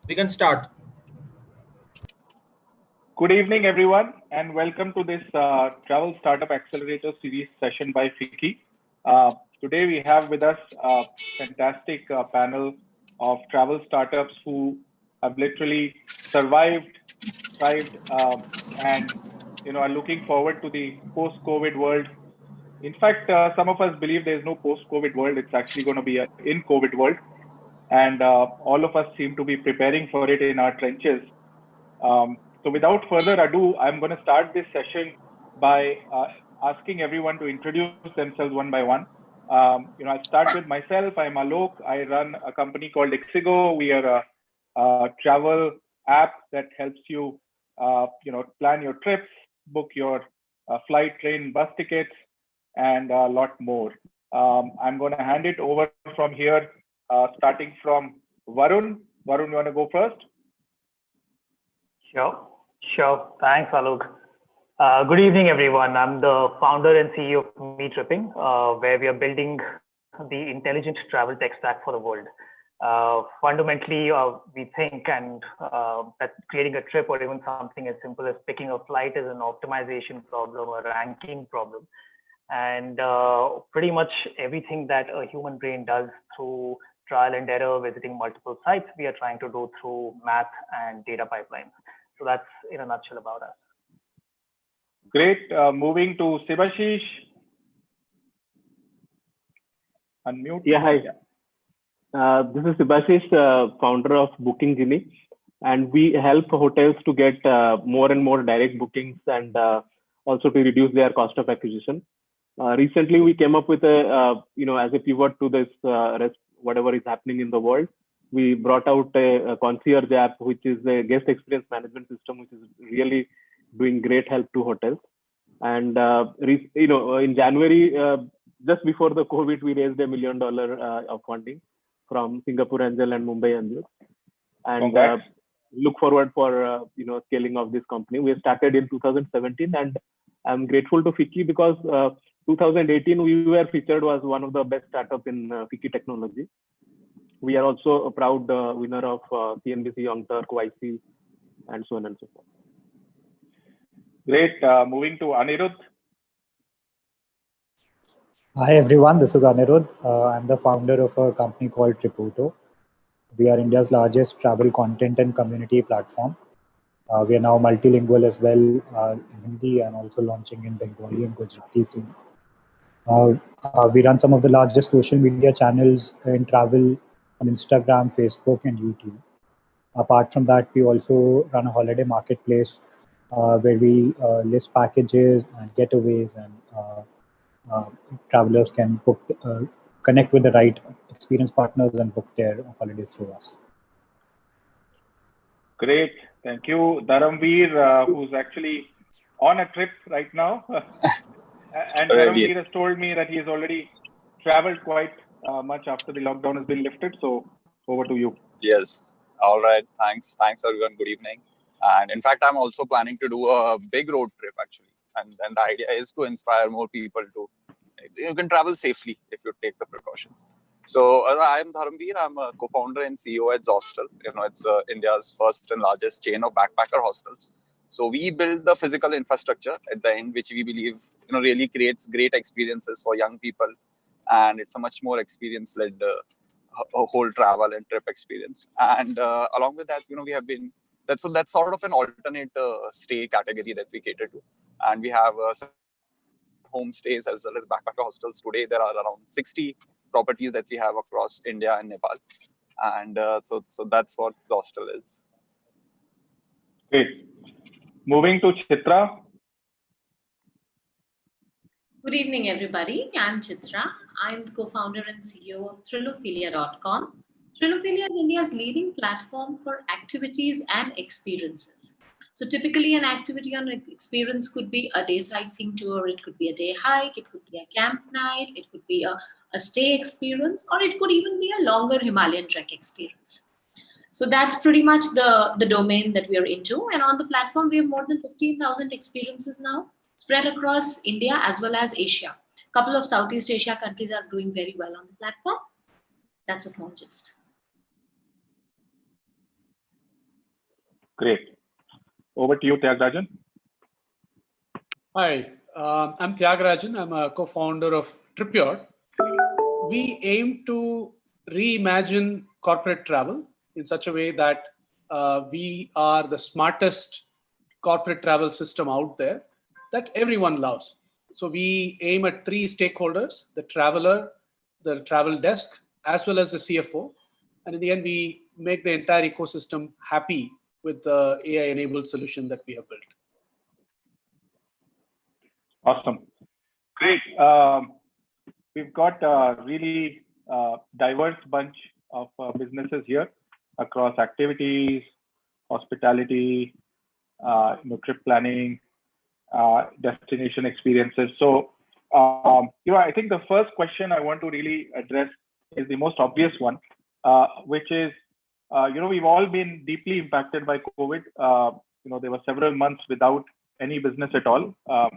We can start. Good evening, everyone, and welcome to this Travel Startup Accelerator series session by FICCI. Today, we have with us a fantastic panel of travel startups who have literally survived, thrived, and are looking forward to the post-COVID world. In fact, some of us believe there is no post-COVID world; it's actually going to be an in-COVID world, and all of us seem to be preparing for it in our trenches. So without further ado, I'm going to start this session by asking everyone to introduce themselves one by one. I'll start with myself. I'm Alok. I run a company called Ixigo. We are a travel app that helps you, plan your trips, book your flight, train, bus tickets, and a lot more. I'm going to hand it over from here, starting from Varun. Varun, you want to go first? Sure. Thanks, Alok. Good evening, everyone. I'm the founder and CEO of MeTripping, where we are building the intelligent travel tech stack for the world. Fundamentally, we think that creating a trip or even something as simple as picking a flight is an optimization problem, a ranking problem. And pretty much everything that a human brain does through trial and error, visiting multiple sites, we are trying to do through math and data pipelines. So that's in a nutshell about us. Great. Moving to Sibashish. Unmute. Yeah, hi. This is Sibashish, founder of Booking Genie, and we help hotels to get more and more direct bookings and also to reduce their cost of acquisition. Recently, we came up with as a pivot to this whatever is happening in the world, we brought out a concierge app, which is a guest experience management system, which is really doing great help to hotels. And in January, just before the COVID, we raised $1 million of funding from Singapore Angel and Mumbai Angel, and look forward for scaling of this company. We started in 2017, and I'm grateful to FICCI because 2018 we were featured as one of the best startup in FICCI technology. We are also a proud winner of CNBC Young Turk, YC, and so on and so forth. Great. Moving to Anirudh. Hi everyone, this is Anirudh. I'm the founder of a company called Triputo. We are India's largest travel content and community platform. We are now multilingual as well in Hindi and also launching in Bengali and Gujarati soon. We run some of the largest social media channels in travel on Instagram, Facebook, and YouTube. Apart from that, we also run a holiday marketplace where we list packages and getaways, and travelers can connect with the right experience partners and book their holidays through us. Great. Thank you. Dharamveer, who's actually on a trip right now. And Dharamveer has told me that he has already traveled quite much after the lockdown has been lifted. So over to you. Yes. All right. Thanks, everyone. Good evening. And in fact, I'm also planning to do a big road trip actually. And the idea is to inspire more people to, you can travel safely if you take the precautions. So I'm Dharamveer. I'm a co-founder and CEO at Zostel. It's India's first and largest chain of backpacker hostels. So we build the physical infrastructure at the end, which we believe really creates great experiences for young people, and it's a much more experience-led whole travel and trip experience. And along with that, we have been that's sort of an alternate stay category that we cater to, and we have homestays as well as backpacker hostels. Today there are around 60 properties that we have across India and Nepal, and so that's what Zostel is. Great. Moving to Chitra. Good evening, everybody. I'm Chitra. I'm the co-founder and CEO of Thrilophilia.com. Thrilophilia is India's leading platform for activities and experiences. So typically an activity or an experience could be a day sightseeing tour, it could be a day hike, it could be a camp night, it could be a stay experience, or it could even be a longer Himalayan trek experience. So that's pretty much the domain that we are into. And on the platform, we have more than 15,000 experiences now, spread across India as well as Asia. A couple of Southeast Asia countries are doing very well on the platform. That's a small gist. Great. Over to you, Tyagarajan. Hi, I'm Tyagarajan. I'm a co-founder of Tripure. We aim to reimagine corporate travel in such a way that we are the smartest corporate travel system out there that everyone loves. So we aim at three stakeholders: the traveler, the travel desk, as well as the CFO. And in the end, we make the entire ecosystem happy with the AI-enabled solution that we have built. Awesome. Great. We've got a really diverse bunch of businesses here across activities, hospitality, trip planning, destination experiences. So, I think the first question I want to really address is the most obvious one, which is, we've all been deeply impacted by COVID. There were several months without any business at all.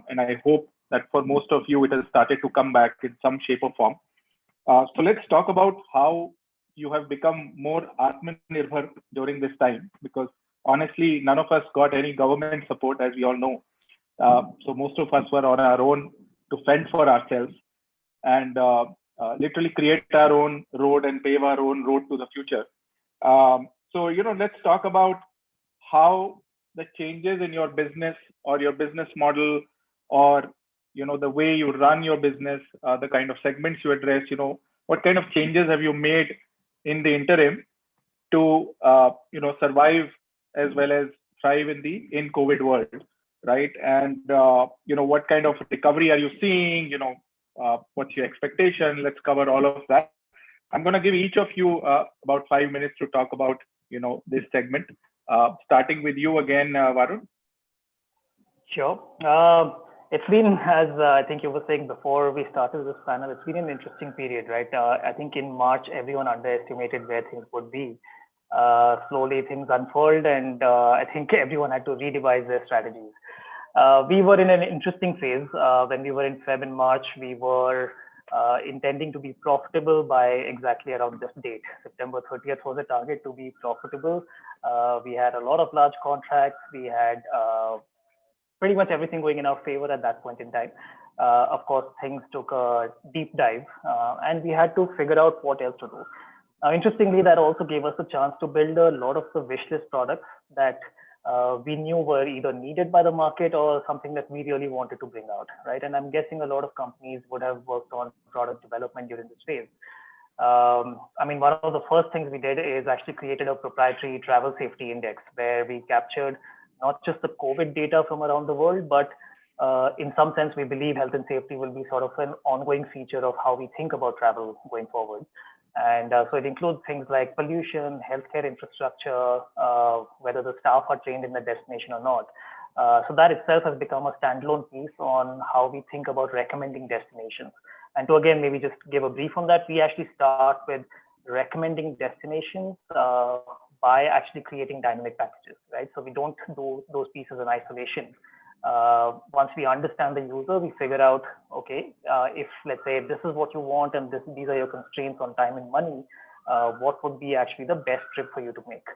And I hope that for most of you, it has started to come back in some shape or form. So let's talk about how you have become more Atmanirbhar during this time, because honestly, none of us got any government support, as we all know. So most of us were on our own to fend for ourselves and literally create our own road and pave our own road to the future. So, let's talk about how the changes in your business or your business model or, the way you run your business, the kind of segments you address, what kind of changes have you made in the interim to, survive as well as thrive in COVID world, right? And, what kind of recovery are you seeing? What's your expectation? Let's cover all of that. I'm going to give each of you about 5 minutes to talk about, this segment. Starting with you again, Varun. Sure. It's been, as I think you were saying before we started this panel, it's been an interesting period, right? I think in March, everyone underestimated where things would be. Slowly things unfold, and I think everyone had to redevise their strategies. We were in an interesting phase. When we were in Feb and March, we were intending to be profitable by exactly around this date. September 30th was the target to be profitable. We had a lot of large contracts. We had pretty much everything going in our favor at that point in time. Of course, things took a deep dive and we had to figure out what else to do. Interestingly, that also gave us a chance to build a lot of the wish list products that we knew were either needed by the market or something that we really wanted to bring out, right? And I'm guessing a lot of companies would have worked on product development during this phase. One of the first things we did is actually created a proprietary travel safety index where we captured not just the COVID data from around the world, but in some sense, we believe health and safety will be sort of an ongoing feature of how we think about travel going forward. And so it includes things like pollution, healthcare infrastructure, whether the staff are trained in the destination or not. So that itself has become a standalone piece on how we think about recommending destinations. And to again, maybe just give a brief on that, we actually start with recommending destinations by actually creating dynamic packages, right? So we don't do those pieces in isolation. Once we understand the user, we figure out, okay, if let's say this is what you want and these are your constraints on time and money, what would be actually the best trip for you to make?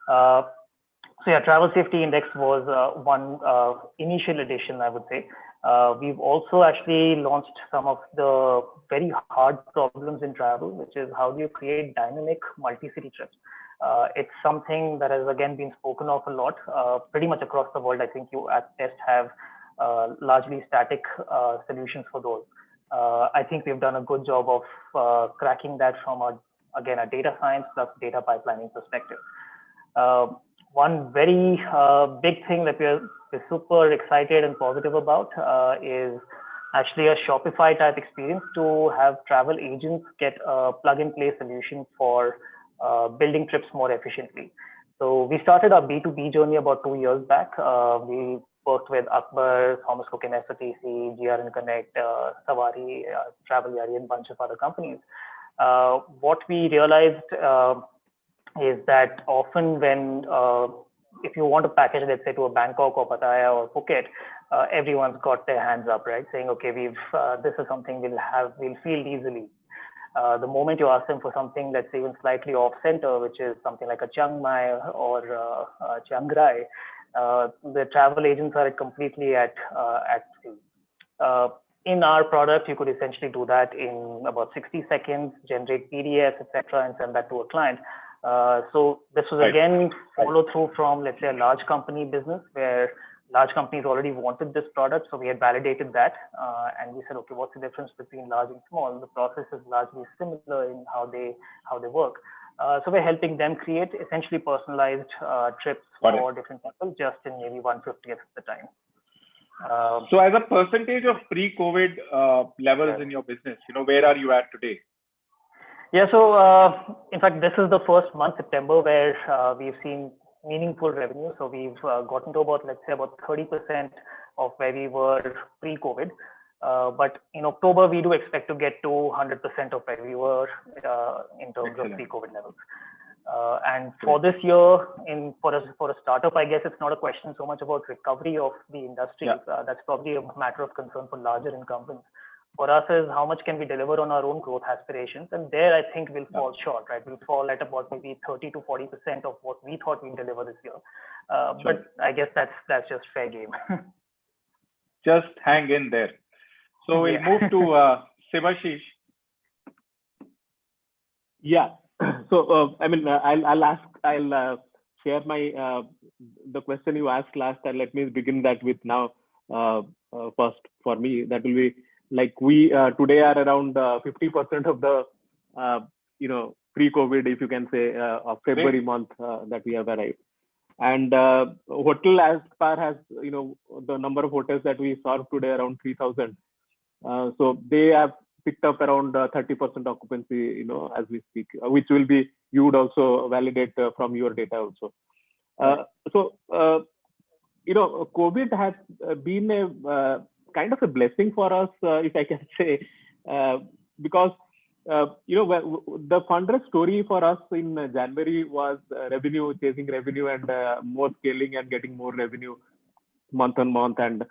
So yeah, Travel Safety Index was one initial edition, I would say. We've also actually launched some of the very hard problems in travel, which is how do you create dynamic multi-city trips? It's something that has again been spoken of a lot, pretty much across the world. I think you at Test have largely static solutions for those. I think we've done a good job of cracking that from a data science plus data pipelining perspective. One very big thing that we're super excited and positive about is actually a Shopify type experience to have travel agents get a plug-and-play solution for building trips more efficiently. So we started our B2B journey about 2 years back. We worked with Akbar, Thomas Cook and SATC, GRN Connect, Savari, Travel Yari, and a bunch of other companies. What we realized is that often when, if you want to package, let's say, to a Bangkok or Pattaya or Phuket, everyone's got their hands up, right? Saying, okay, this is something we'll field easily. The moment you ask them for something that's even slightly off center, which is something like a Chiang Mai or Chiang Rai, the travel agents are completely at sea. In our product, you could essentially do that in about 60 seconds, generate PDFs, etc., and send that to a client. So this was again follow through from, let's say, a large company business where large companies already wanted this product. So we had validated that, and we said, okay, what's the difference between large and small? The process is largely similar in how they work. So we're helping them create essentially personalized trips for different people, just in maybe 1/50th of the time. So as a percentage of pre-COVID levels in your business, where are you at today? Yeah, so in fact, this is the first month, September, where we've seen meaningful revenue. So we've gotten to about, let's say, about 30% of where we were pre-COVID. But in October, we do expect to get to 100% of where we were in terms of pre-COVID levels. And for this year, for a startup, I guess it's not a question so much about recovery of the industry. That's probably a matter of concern for larger incumbents. For us is how much can we deliver on our own growth aspirations, and there I think we'll fall short, right? We'll fall at about maybe 30 to 40% of what we thought we'd deliver this year. But I guess that's just fair game. Just hang in there. So we'll move to Sivashish. Yeah. So I'll share my the question you asked last, and let me begin that with now. First, for me, that will be like we today are around 50% of the pre-COVID, if you can say, of February month that we have arrived. And hotel as far as the number of hotels that we serve today around 3,000. So they have picked up around 30% occupancy, as we speak, which will be, you would also validate from your data also. COVID has been a kind of a blessing for us, if I can say, because the founder story for us in January was revenue, chasing revenue, and more scaling and getting more revenue month on month, and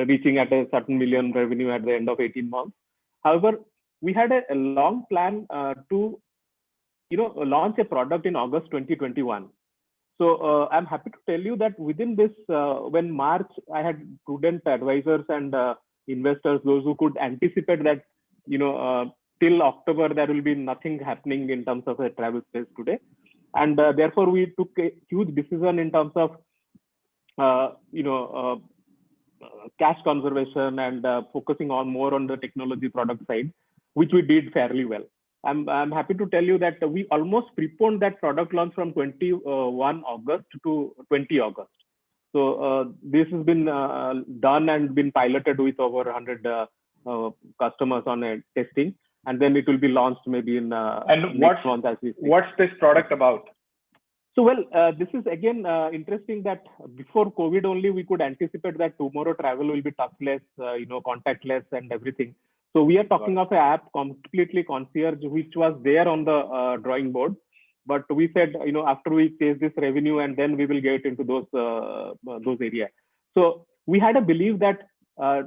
reaching at a certain million revenue at the end of 18 months. However, we had a long plan to launch a product in August 2021. So I'm happy to tell you that within this, when March, I had prudent advisors and investors, those who could anticipate that, till October, there will be nothing happening in terms of a travel space today. And therefore, we took a huge decision in terms of, cash conservation and focusing on more on the technology product side, which we did fairly well. I'm happy to tell you that we almost preponed that product launch from 21 August to 20 August. So this has been done and been piloted with over 100 customers on a testing, and then it will be launched maybe in next month as we speak. What's this product about? So this is again interesting that before COVID only we could anticipate that tomorrow travel will be touchless, contactless and everything. So we are talking of an app completely concierge, which was there on the drawing board, but we said, after we chase this revenue and then we will get into those areas. So we had a belief that a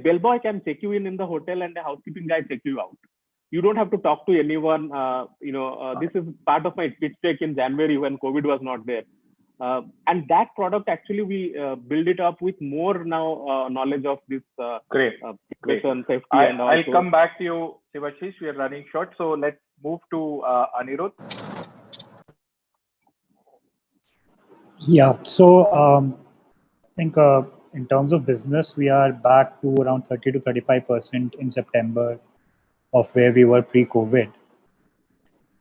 bellboy can check you in the hotel and a housekeeping guy check you out. You don't have to talk to anyone. This is part of my pitch deck in January when COVID was not there. And that product actually we build it up with more now knowledge of this Great. Safety and I'll come back to you, Sivashish. We are running short, so let's move to Anirudh. Yeah, so I think in terms of business, we are back to around 30 to 35% in September of where we were pre-COVID.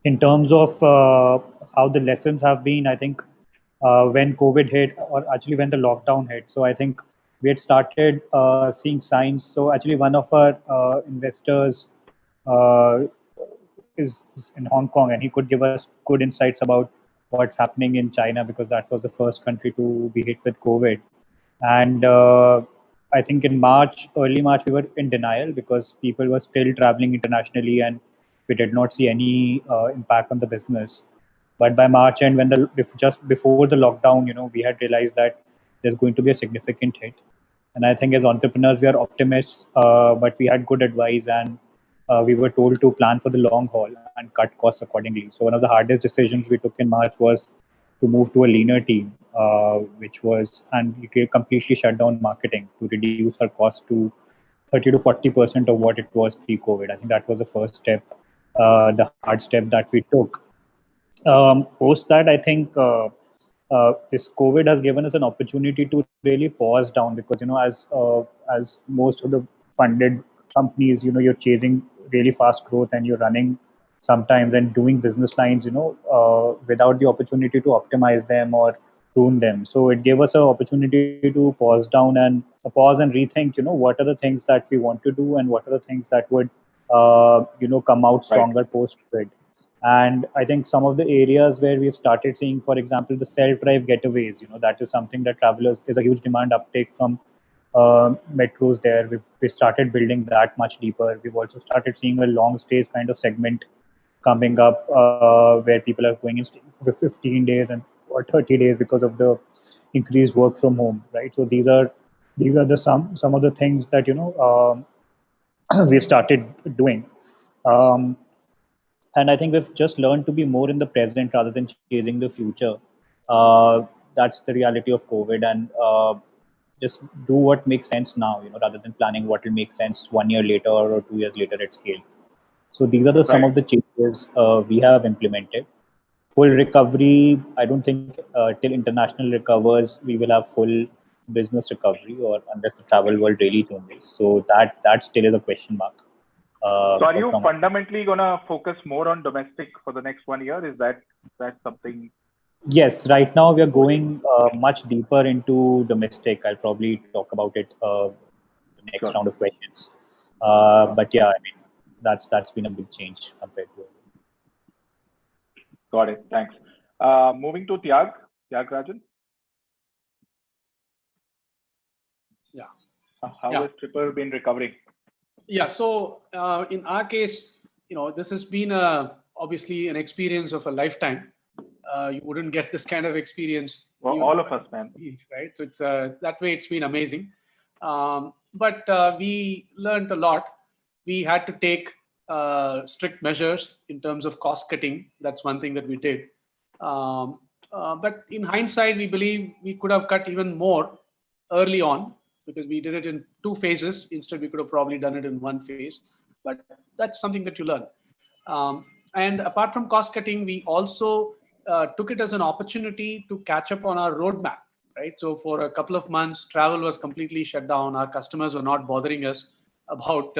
In terms of how the lessons have been, I think when COVID hit, or actually when the lockdown hit, so I think we had started seeing signs. So actually one of our investors is in Hong Kong, and he could give us good insights about what's happening in China, because that was the first country to be hit with COVID. And I think in early March, we were in denial because people were still traveling internationally and we did not see any impact on the business. But by March end, just before the lockdown, we had realized that there's going to be a significant hit. And I think as entrepreneurs, we are optimists, but we had good advice, and we were told to plan for the long haul and cut costs accordingly. So one of the hardest decisions we took in March was to move to a leaner team, and we completely shut down marketing to reduce our cost to 30 to 40% of what it was pre-COVID. I think that was the first step, the hard step that we took. Post that, I think this COVID has given us an opportunity to really pause down, because as most of the funded companies, you're chasing really fast growth and you're running sometimes and doing business lines, without the opportunity to optimize them or prune them. So it gave us an opportunity to pause and rethink, what are the things that we want to do and what are the things that would, come out stronger post COVID. And I think some of the areas where we've started seeing, for example, the self-drive getaways, that is something that travelers, there's a huge demand uptake from metros there. We started building that much deeper. We've also started seeing a long stays kind of segment coming up, where people are going in for 15 days or 30 days because of the increased work from home, right? So these are the some of the things that we've started doing. And I think we've just learned to be more in the present rather than chasing the future. That's the reality of COVID, and just do what makes sense now, rather than planning what will make sense 1 year later or 2 years later at scale. So these are some of the changes we have implemented. Full recovery, I don't think till international recovers, we will have full business recovery, or unless the travel world really changes. So that still is a question mark. So are you fundamentally going to focus more on domestic for the next 1 year? Is that something? Yes, right now we are going much deeper into domestic. I'll probably talk about it the next round of questions. But yeah, I mean, that's been a big change compared to. Got it. Thanks. Moving to Tyagarajan. Yeah. How has Tripper been recovering? Yeah. So in our case, this has been obviously an experience of a lifetime. You wouldn't get this kind of experience. Well, all of us, man. Right. So it's that way. It's been amazing. But we learned a lot. We had to take strict measures in terms of cost cutting. That's one thing that we did. But in hindsight, we believe we could have cut even more early on, because we did it in 2 phases. Instead, we could have probably done it in 1 phase. But that's something that you learn. And apart from cost cutting, we also took it as an opportunity to catch up on our roadmap, right? So for a couple of months, travel was completely shut down. Our customers were not bothering us about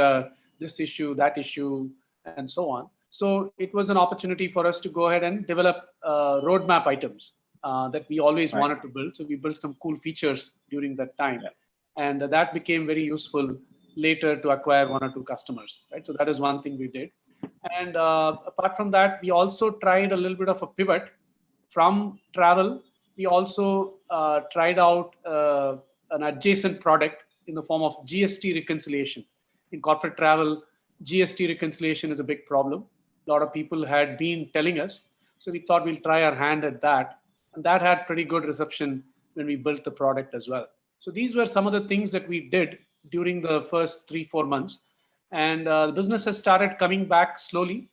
this issue, that issue, and so on. So it was an opportunity for us to go ahead and develop roadmap items that we always wanted to build. So we built some cool features during that time. Yeah. And that became very useful later to acquire 1 or 2 customers, right? So that is one thing we did. And apart from that, we also tried a little bit of a pivot from travel. We also tried out an adjacent product in the form of GST reconciliation. In corporate travel, GST reconciliation is a big problem. A lot of people had been telling us. So we thought we'll try our hand at that. And that had pretty good reception when we built the product as well. So these were some of the things that we did during the first 3-4 months. And the business has started coming back slowly.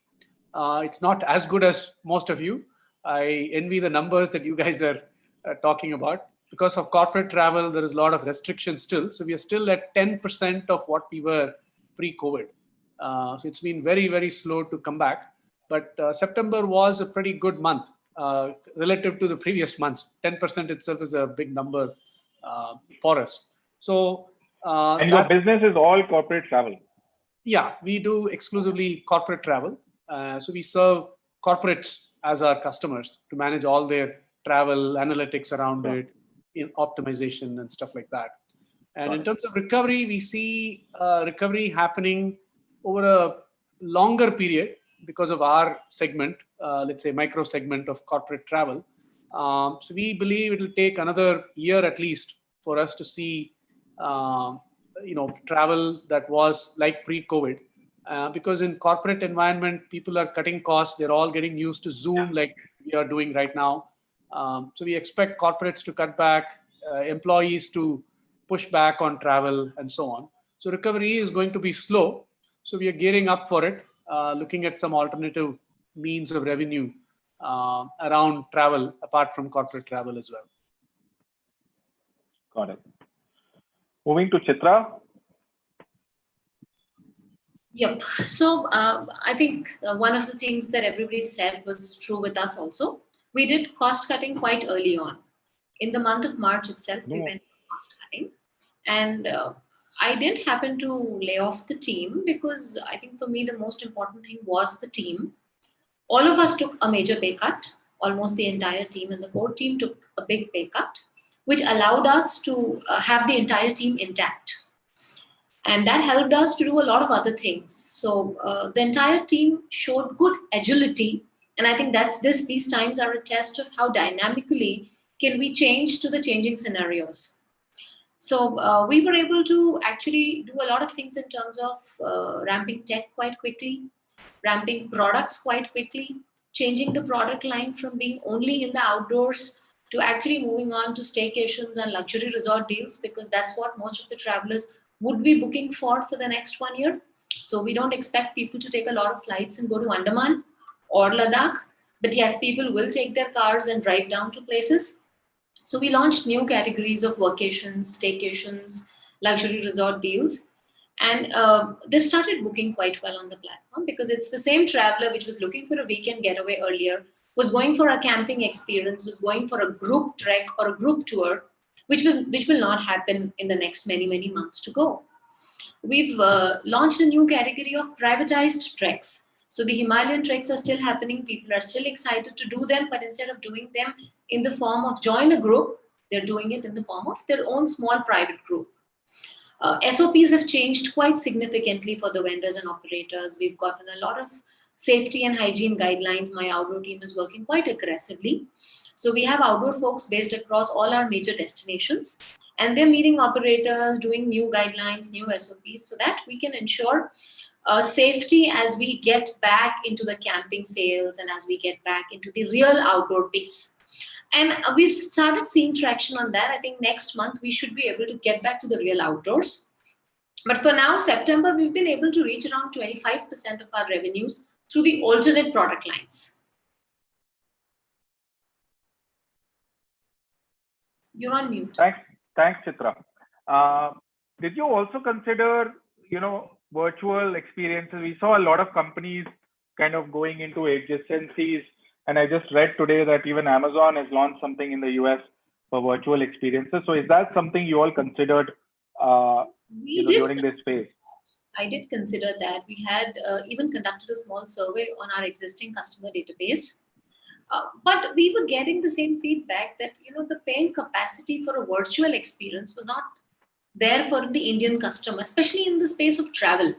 It's not as good as most of you. I envy the numbers that you guys are talking about. Because of corporate travel, there is a lot of restrictions still. So we are still at 10% of what we were pre-COVID. So it's been very, very slow to come back. But September was a pretty good month relative to the previous months. 10% itself is a big number for us. So and your business is all corporate travel? Yeah, we do exclusively corporate travel. So we serve corporates as our customers to manage all their travel analytics around it, in optimization and stuff like that. And in terms of recovery, we see recovery happening over a longer period because of our segment, let's say micro segment of corporate travel. So we believe it will take another year at least for us to see travel that was like pre-COVID. Because in corporate environment, people are cutting costs. They're all getting used to Zoom like we are doing right now. So we expect corporates to cut back, employees to push back on travel and so on. So recovery is going to be slow. So we are gearing up for it, looking at some alternative means of revenue around travel, apart from corporate travel as well. Got it. Moving to Chitra. Yep. So I think one of the things that everybody said was true with us also. We did cost cutting quite early on. In the month of March itself, we went for cost cutting. And I didn't happen to lay off the team because I think for me the most important thing was the team. All of us took a major pay cut. Almost the entire team and the core team took a big pay cut, which allowed us to have the entire team intact. And that helped us to do a lot of other things. So the entire team showed good agility. And I think these times are a test of how dynamically can we change to the changing scenarios. So we were able to actually do a lot of things in terms of ramping tech quite quickly, ramping products quite quickly, changing the product line from being only in the outdoors to actually moving on to staycations and luxury resort deals, because that's what most of the travelers would be booking for the next 1 year. So we don't expect people to take a lot of flights and go to Andaman or Ladakh. But yes, people will take their cars and drive down to places. So we launched new categories of vacations, staycations, luxury resort deals. And they've started booking quite well on the platform because it's the same traveler which was looking for a weekend getaway earlier, was going for a camping experience, was going for a group trek or a group tour, which will not happen in the next many months to go. We've launched a new category of privatized treks. So the Himalayan treks are still happening. People are still excited to do them, but instead of doing them in the form of join a group, they're doing it in the form of their own small private group. SOPs have changed quite significantly for the vendors and operators. We've gotten a lot of safety and hygiene guidelines. My outdoor team is working quite aggressively. So we have outdoor folks based across all our major destinations, and they're meeting operators, doing new guidelines, new SOPs, so that we can ensure safety as we get back into the camping sales and as we get back into the real outdoor piece. And we've started seeing traction on that. I think next month we should be able to get back to the real outdoors. But for now, September, we've been able to reach around 25% of our revenues through the alternate product lines. You're on mute. Thanks, Chitra. Did you also consider, virtual experiences? We saw a lot of companies kind of going into adjacencies. And I just read today that even Amazon has launched something in the US for virtual experiences. So is that something you all considered during this phase? I did consider that. We had even conducted a small survey on our existing customer database. But we were getting the same feedback that, the paying capacity for a virtual experience was not there for the Indian customer, especially in the space of travel.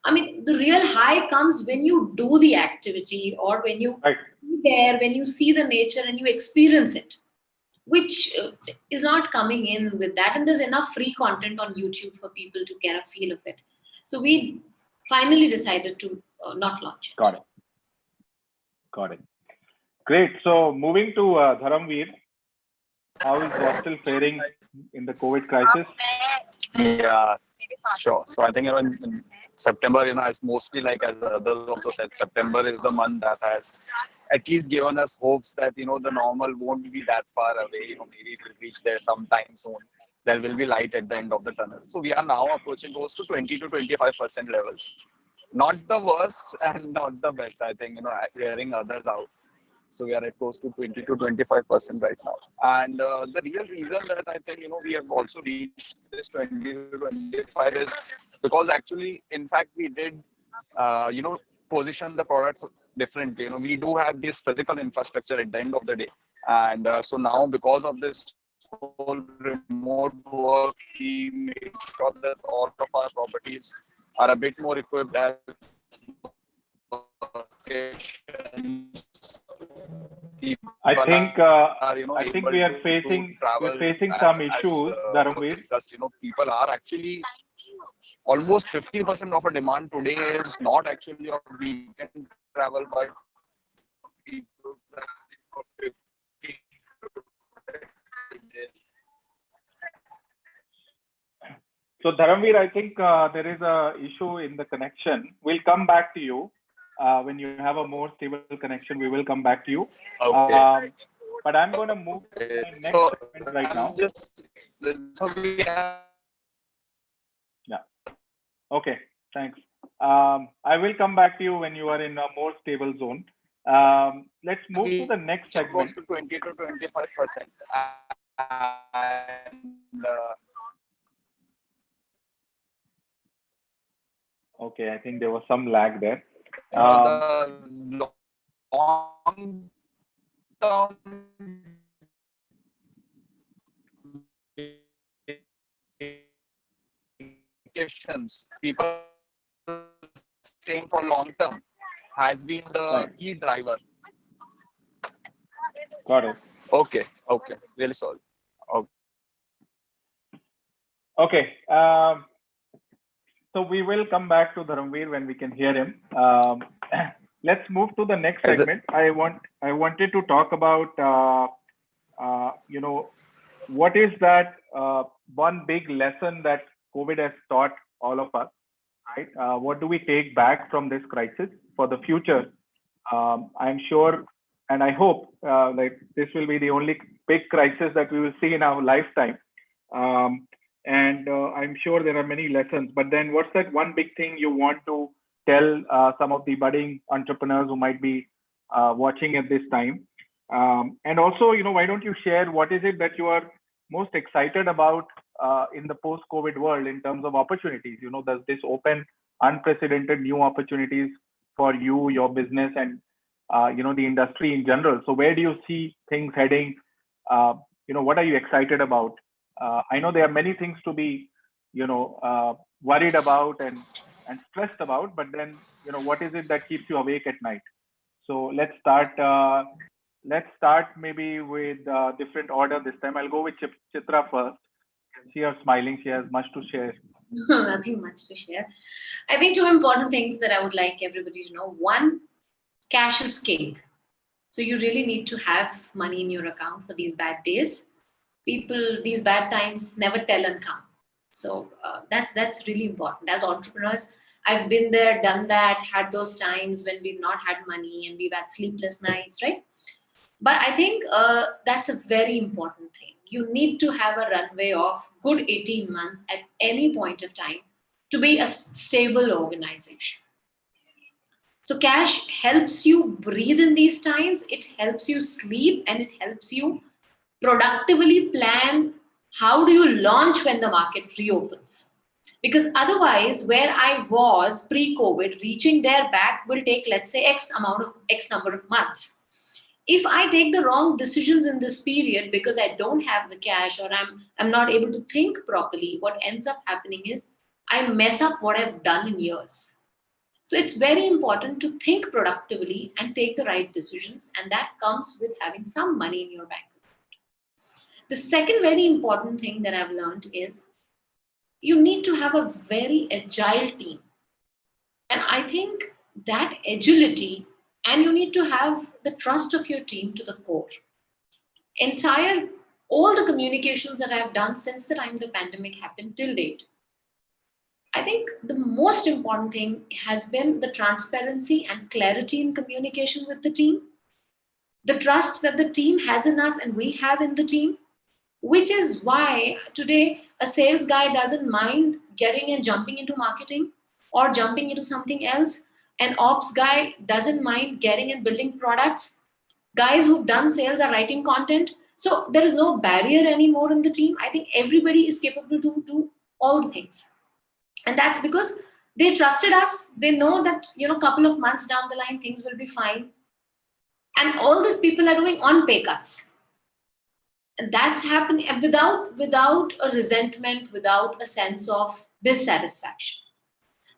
I mean, the real high comes when you do the activity or when you be there, when you see the nature and you experience it, which is not coming in with that. And there's enough free content on YouTube for people to get a feel of it. So we finally decided to not launch it. Got it. Great. So moving to Dharamveer, how is Hostel faring in the COVID crisis? Yeah, sure. So I think in September, it's mostly like as others also said, September is the month that has at least given us hopes that the normal won't be that far away. Maybe it will reach there sometime soon. There will be light at the end of the tunnel. So we are now approaching close to 20 to 25% levels. Not the worst and not the best. I think hearing others out. So we are at close to 20 to 25% right now. And the real reason that I think, we have also reached this 20 to 25 is because actually, in fact, we did, position the products differently. We do have this physical infrastructure at the end of the day. And so now because of this whole remote work, we made sure that all of our properties are a bit more equipped as I think we are facing some issues, Dharamveer. People are actually almost 50% of our demand today is not actually of weekend travel, but people traveling for 50 days. So Dharamveer, I think there is a issue in the connection. We'll come back to you when you have a more stable connection. We will come back to you. Okay. But I'm going to move to the next segment right now. So we have... Yeah. Okay. Thanks. I will come back to you when you are in a more stable zone. Let's move to the next segment. To 20 to 25%. And, okay, I think there was some lag there. the long term vacations, people staying for long term has been the key driver. Got it. Okay. Really sorry. Okay. So we will come back to Dharamveer when we can hear him. Let's move to the next segment. I wanted to talk about what is that one big lesson that COVID has taught all of us, right? What do we take back from this crisis for the future? I'm sure, and I hope like this will be the only big crisis that we will see in our lifetime. And I'm sure there are many lessons, but then what's that one big thing you want to tell some of the budding entrepreneurs who might be watching at this time? And also, why don't you share what is it that you are most excited about in the post-COVID world in terms of opportunities? Does this open unprecedented new opportunities for you, your business, and the industry in general? So where do you see things heading? What are you excited about? I know there are many things to be, worried about and stressed about, but then, what is it that keeps you awake at night? So let's start maybe with different order this time. I'll go with Chitra first. She is smiling. She has much to share. Nothing much to share. I think two important things that I would like everybody to know. One, cash is king. So you really need to have money in your account for these bad days. People, these bad times never tell and come. So that's really important. As entrepreneurs, I've been there, done that, had those times when we've not had money and we've had sleepless nights, right? But I think that's a very important thing. You need to have a runway of good 18 months at any point of time to be a stable organization. So cash helps you breathe in these times. It helps you sleep, and it helps you productively plan how do you launch when the market reopens. Because otherwise, where I was pre-COVID, reaching there back will take, let's say, X number of months. If I take the wrong decisions in this period because I don't have the cash or I'm not able to think properly, what ends up happening is I mess up what I've done in years. So it's very important to think productively and take the right decisions, and that comes with having some money in your bank account. The second very important thing that I've learned is you need to have a very agile team. And I think that agility, and you need to have the trust of your team to the core. All the communications that I've done since the time the pandemic happened till date, I think the most important thing has been the transparency and clarity in communication with the team, the trust that the team has in us and we have in the team, which is why today a sales guy doesn't mind getting and jumping into marketing or jumping into something else. An ops guy doesn't mind getting and building products. Guys who've done sales are writing content. So there is no barrier anymore in the team. I think everybody is capable to do all the things. And that's because they trusted us. They know that, a couple of months down the line, things will be fine. And all these people are doing on pay cuts. And that's happening without a resentment, without a sense of dissatisfaction.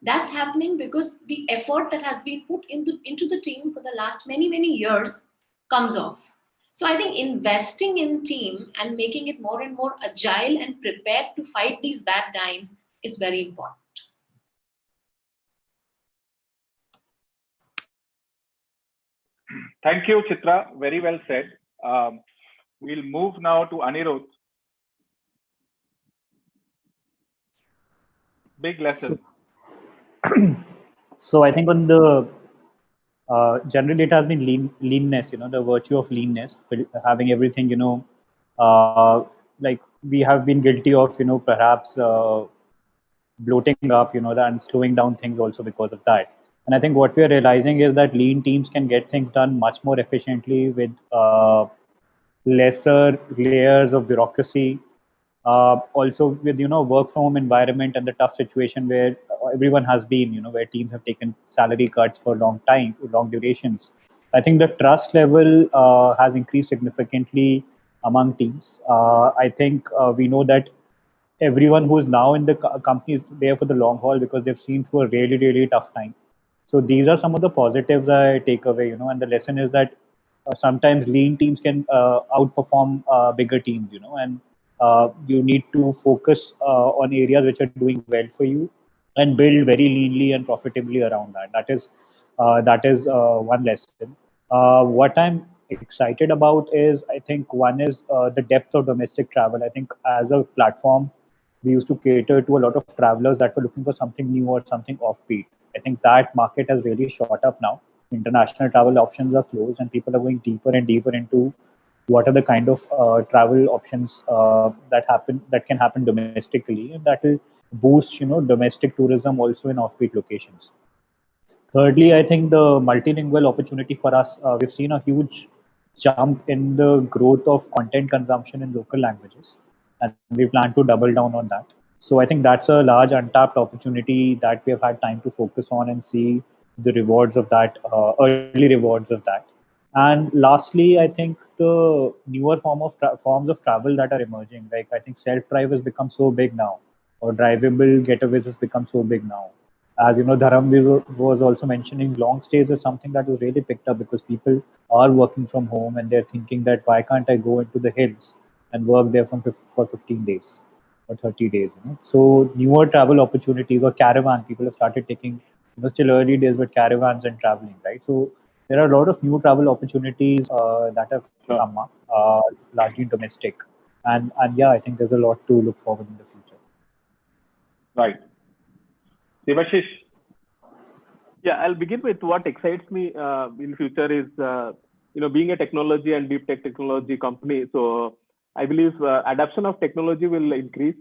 That's happening because the effort that has been put into the team for the last many, many years comes off. So I think investing in team and making it more and more agile and prepared to fight these bad times is very important. Thank you, Chitra. Very well said. We'll move now to Anirudh. Big lesson. So I think on the generally it has been leanness, the virtue of leanness, having everything, like we have been guilty of, perhaps bloating up, and slowing down things also because of that. And I think what we are realizing is that lean teams can get things done much more efficiently with lesser layers of bureaucracy. Also with work from home environment and the tough situation where everyone has been, where teams have taken salary cuts for long durations. I think the trust level has increased significantly among teams. I think we know that everyone who is now in the company is there for the long haul because they've seen through a really, really tough time. So these are some of the positives I take away, and the lesson is that sometimes lean teams can outperform bigger teams, and you need to focus on areas which are doing well for you and build very leanly and profitably around that. That is one lesson. What I'm excited about is, I think one is the depth of domestic travel. I think as a platform, we used to cater to a lot of travelers that were looking for something new or something offbeat. I think that market has really shot up now. International travel options are closed, and people are going deeper and deeper into what are the kind of travel options that can happen domestically, and that will boost domestic tourism also in offbeat locations. Thirdly, I think the multilingual opportunity for us, we've seen a huge jump in the growth of content consumption in local languages, and we plan to double down on that. So I think that's a large untapped opportunity that we have had time to focus on and see the rewards of that, early rewards of that. And lastly, I think the newer forms of travel that are emerging, like I think self-drive has become so big now, or drivable getaways has become so big now. As Dharam was also mentioning, long stays is something that is really picked up because people are working from home and they're thinking that why can't I go into the hills and work there for 15 days or 30 days. So newer travel opportunities or caravan, people have started taking, still early days with caravans and traveling, right? So there are a lot of new travel opportunities that have come up, largely domestic. And yeah, I think there's a lot to look forward in the future. Right. Devashish. Yeah, I'll begin with what excites me in future is, being a technology and deep tech technology company. So I believe adoption of technology will increase,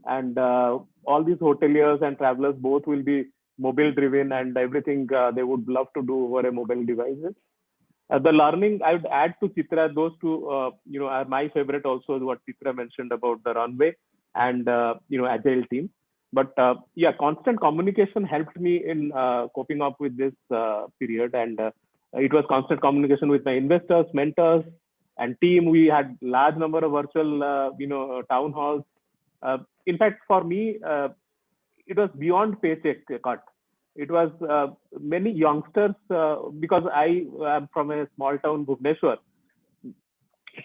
and all these hoteliers and travelers both will be mobile driven, and everything they would love to do over a mobile devices. The learning I would add to Chitra, those two, are my favorite also, what Chitra mentioned about the runway and, agile team. But yeah, constant communication helped me in coping up with this period. And it was constant communication with my investors, mentors, and team. We had large number of virtual, town halls. In fact, for me, it was beyond paycheck cut. It was many youngsters because I am from a small town, Bhubaneswar.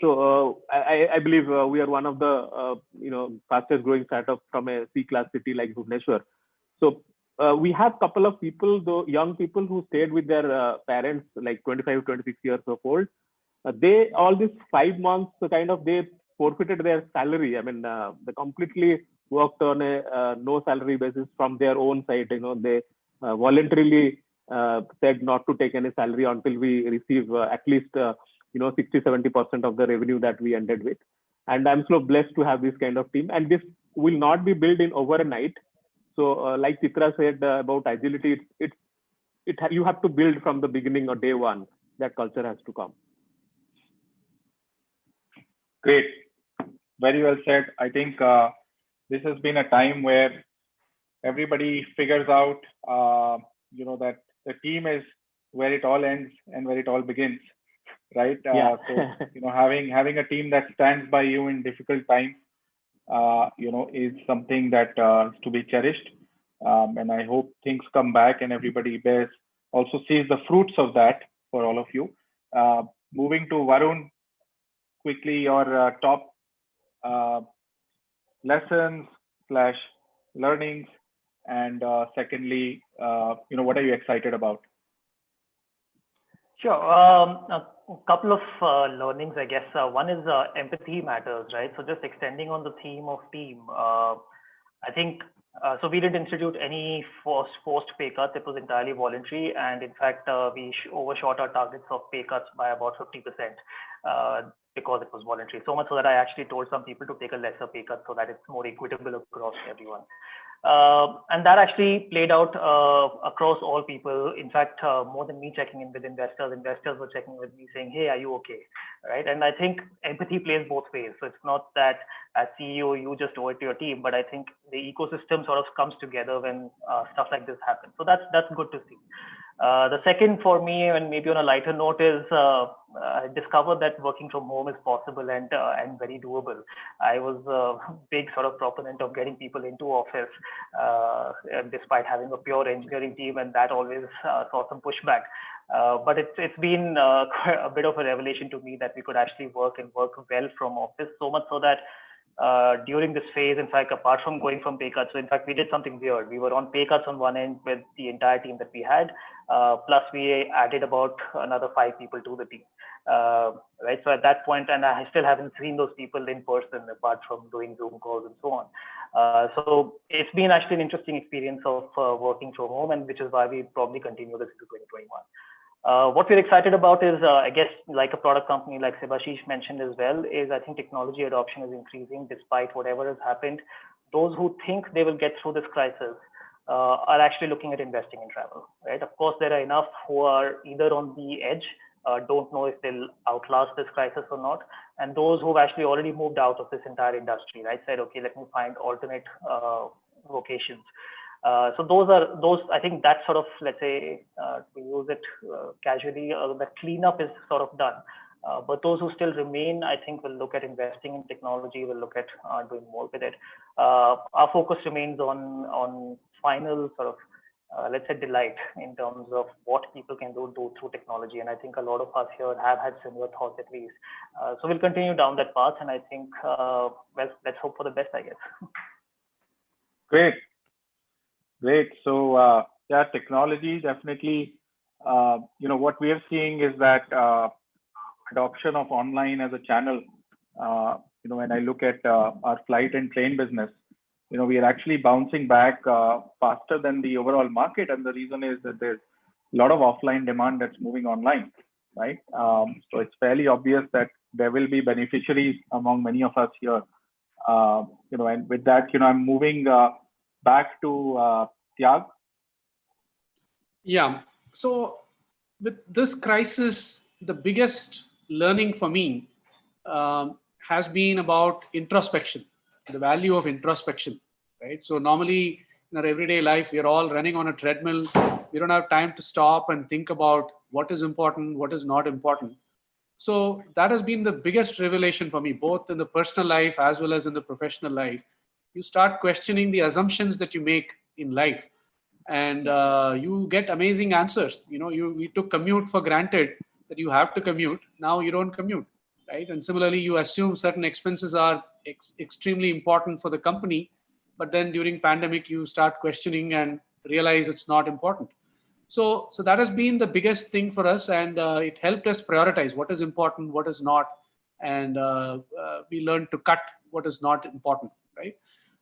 So I believe we are one of the fastest growing startup from a C-class city like Bhubaneswar. So we have couple of people, though young people who stayed with their parents, like 25, 26 years of old. They all these 5 months kind of they forfeited their salary. I mean, they completely worked on a no salary basis from their own side. They voluntarily said not to take any salary until we receive at least 60-70% of the revenue that we ended with. And I'm so blessed to have this kind of team. And this will not be built in overnight. So like Chitra said about agility, you have to build from the beginning or day one. That culture has to come. Great. Very well said. I think this has been a time where everybody figures out, that the team is where it all ends and where it all begins, right? Yeah. So, having a team that stands by you in difficult times, is something that is to be cherished. And I hope things come back and everybody also sees the fruits of that for all of you. Moving to Varun, quickly your top lessons / learnings, and secondly, what are you excited about? Sure. A couple of learnings, I guess. One is empathy matters, right? So just extending on the theme of team, I think So we didn't institute any forced pay cuts. It was entirely voluntary, and in fact, we overshot our targets of pay cuts by about 50% because it was voluntary. So much so that I actually told some people to take a lesser pay cut so that it's more equitable across everyone. And that actually played out across all people. In fact, more than me checking in with investors, investors were checking with me saying, "Hey, are you okay?" Right? And I think empathy plays both ways. So it's not that as CEO you just owe it to your team, but I think the ecosystem sort of comes together when stuff like this happens. So that's good to see. The second for me, and maybe on a lighter note, is I discovered that working from home is possible and very doable. I was a big sort of proponent of getting people into office, despite having a pure engineering team, and that always saw some pushback. But it's been a bit of a revelation to me that we could actually work well from office, so much so that during this phase, in fact, apart from going from pay cuts, so in fact, we did something weird. We were on pay cuts on one end with the entire team that we had, plus we added about another 5 people to the team. Right. So at that point, and I still haven't seen those people in person apart from doing Zoom calls and so on. So it's been actually an interesting experience of working from home, and which is why we probably continue this into 2021. What we're excited about is, I guess, like a product company like Subhashish mentioned as well, is I think technology adoption is increasing despite whatever has happened. Those who think they will get through this crisis are actually looking at investing in travel, right? Of course, there are enough who are either on the edge, don't know if they'll outlast this crisis or not, and those who've actually already moved out of this entire industry, right? Said, okay, let me find alternate vocations. So those I think that sort of, let's say, to use it casually, the cleanup is sort of done. But those who still remain, I think, will look at investing in technology, will look at doing more with it. Our focus remains on final sort of, let's say, delight in terms of what people can do through technology. And I think a lot of us here have had similar thoughts at least. So we'll continue down that path. And I think, well, let's hope for the best, I guess. Great. So yeah, technology definitely, what we are seeing is that adoption of online as a channel, when I look at our flight and train business, we are actually bouncing back faster than the overall market. And the reason is that there's a lot of offline demand that's moving online, right? So it's fairly obvious that there will be beneficiaries among many of us here. And with that, I'm moving back to Tyag. Yeah. So with this crisis, the biggest learning for me has been about introspection, the value of introspection, right? So normally in our everyday life, we are all running on a treadmill. We don't have time to stop and think about what is important, what is not important. So that has been the biggest revelation for me, both in the personal life as well as in the professional life. You start questioning the assumptions that you make in life, and you get amazing answers. We took commute for granted, that you have to commute. Now you don't commute, right? And similarly, you assume certain expenses are extremely important for the company, but then during pandemic, you start questioning and realize it's not important. So that has been the biggest thing for us, and it helped us prioritize what is important, what is not, and we learned to cut what is not important, right?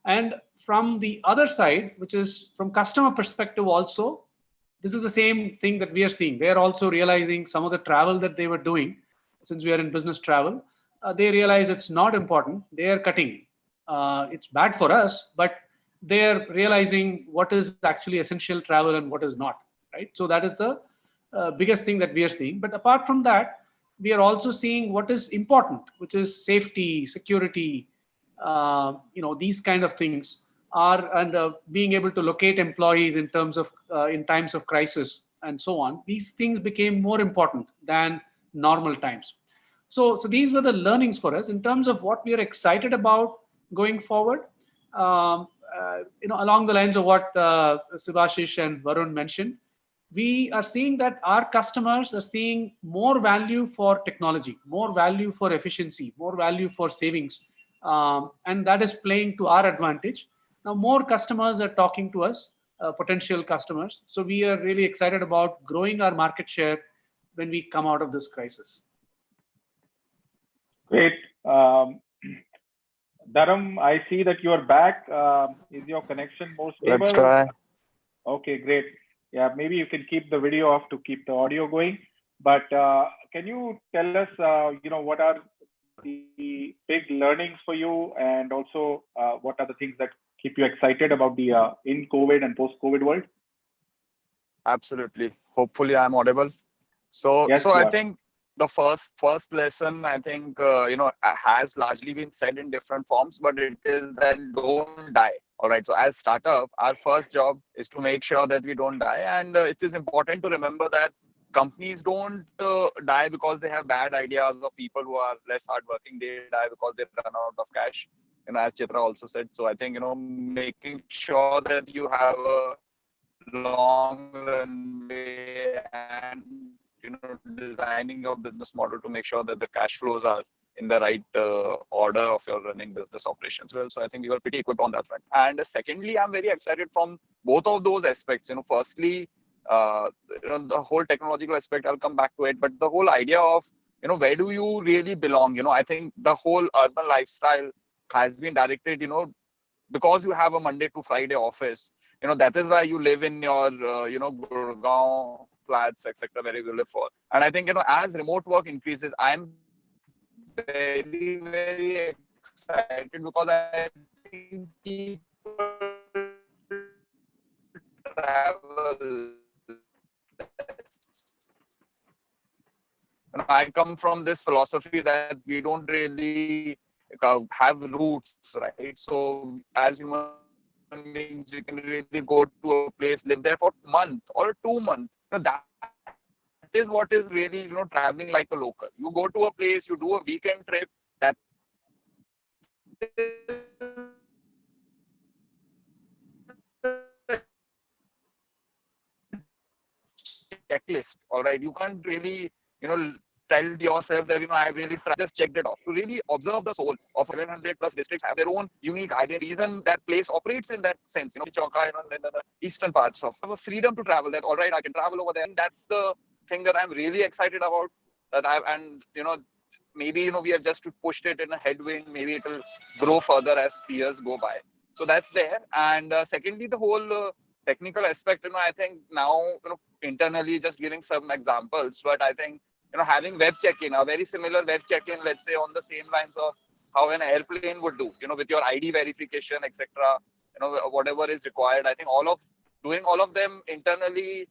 And from the other side, which is from customer perspective also, this is the same thing that we are seeing. They are also realizing some of the travel that they were doing, since we are in business travel, they realize it's not important. They are cutting. It's bad for us, but they are realizing what is actually essential travel and what is not, right? So that is the biggest thing that we are seeing. But apart from that, we are also seeing what is important, which is safety, security, these kind of things are, and being able to locate employees in terms of in times of crisis and so on. These things became more important than normal times. So these were the learnings for us in terms of what we are excited about going forward. Along the lines of what Subhashish and Varun mentioned, we are seeing that our customers are seeing more value for technology, more value for efficiency, more value for savings. And that is playing to our advantage. Now, more customers are talking to us, potential customers. So we are really excited about growing our market share when we come out of this crisis. Great. Dharam, I see that you are back. Is your connection more stable? Let's try. Okay, great. Yeah, maybe you can keep the video off to keep the audio going. But can you tell us, what are the big learnings for you, and also what are the things that keep you excited about the in COVID and post-COVID world? Absolutely. Hopefully, I'm audible. So, Yes, so you I are. think the first lesson, I think, has largely been said in different forms, but it is that don't die. All right. So as startup, our first job is to make sure that we don't die. And it is important to remember that companies don't die because they have bad ideas, or people who are less hardworking. They die because they run out of cash. As Chitra also said. So I think, making sure that you have a long runway and designing your business model to make sure that the cash flows are in the right order of your running business operations. Well, so I think we were pretty equipped on that front. And secondly, I'm very excited from both of those aspects. Firstly, the whole technological aspect, I'll come back to it, but the whole idea of where do you really belong? I think the whole urban lifestyle has been directed, because you have a Monday to Friday office. That is why you live in your Gurgaon flats, etc., where you live for. And I think as remote work increases, I'm very, very excited, because I think people travel. I come from this philosophy that we don't really have roots, right? So as human beings, you can really go to a place, live there for a month or 2 months. That is what is really, traveling like a local. You go to a place, you do a weekend trip. That checklist. All right, you can't really, tell yourself that I really just checked it off. To really observe the soul of 700 plus districts have their own unique identities, and that place operates in that sense. Chowka, the eastern parts of have a freedom to travel. That all right, I can travel over there. And that's the thing that I'm really excited about. Maybe we have just pushed it in a headwind. Maybe it will grow further as years go by. So that's there. And secondly, the whole technical aspect. I think now internally, just giving some examples, but I think having web check-in, a very similar web check-in, let's say on the same lines of how an airplane would do, with your ID verification, etc., whatever is required. I think doing all of them internally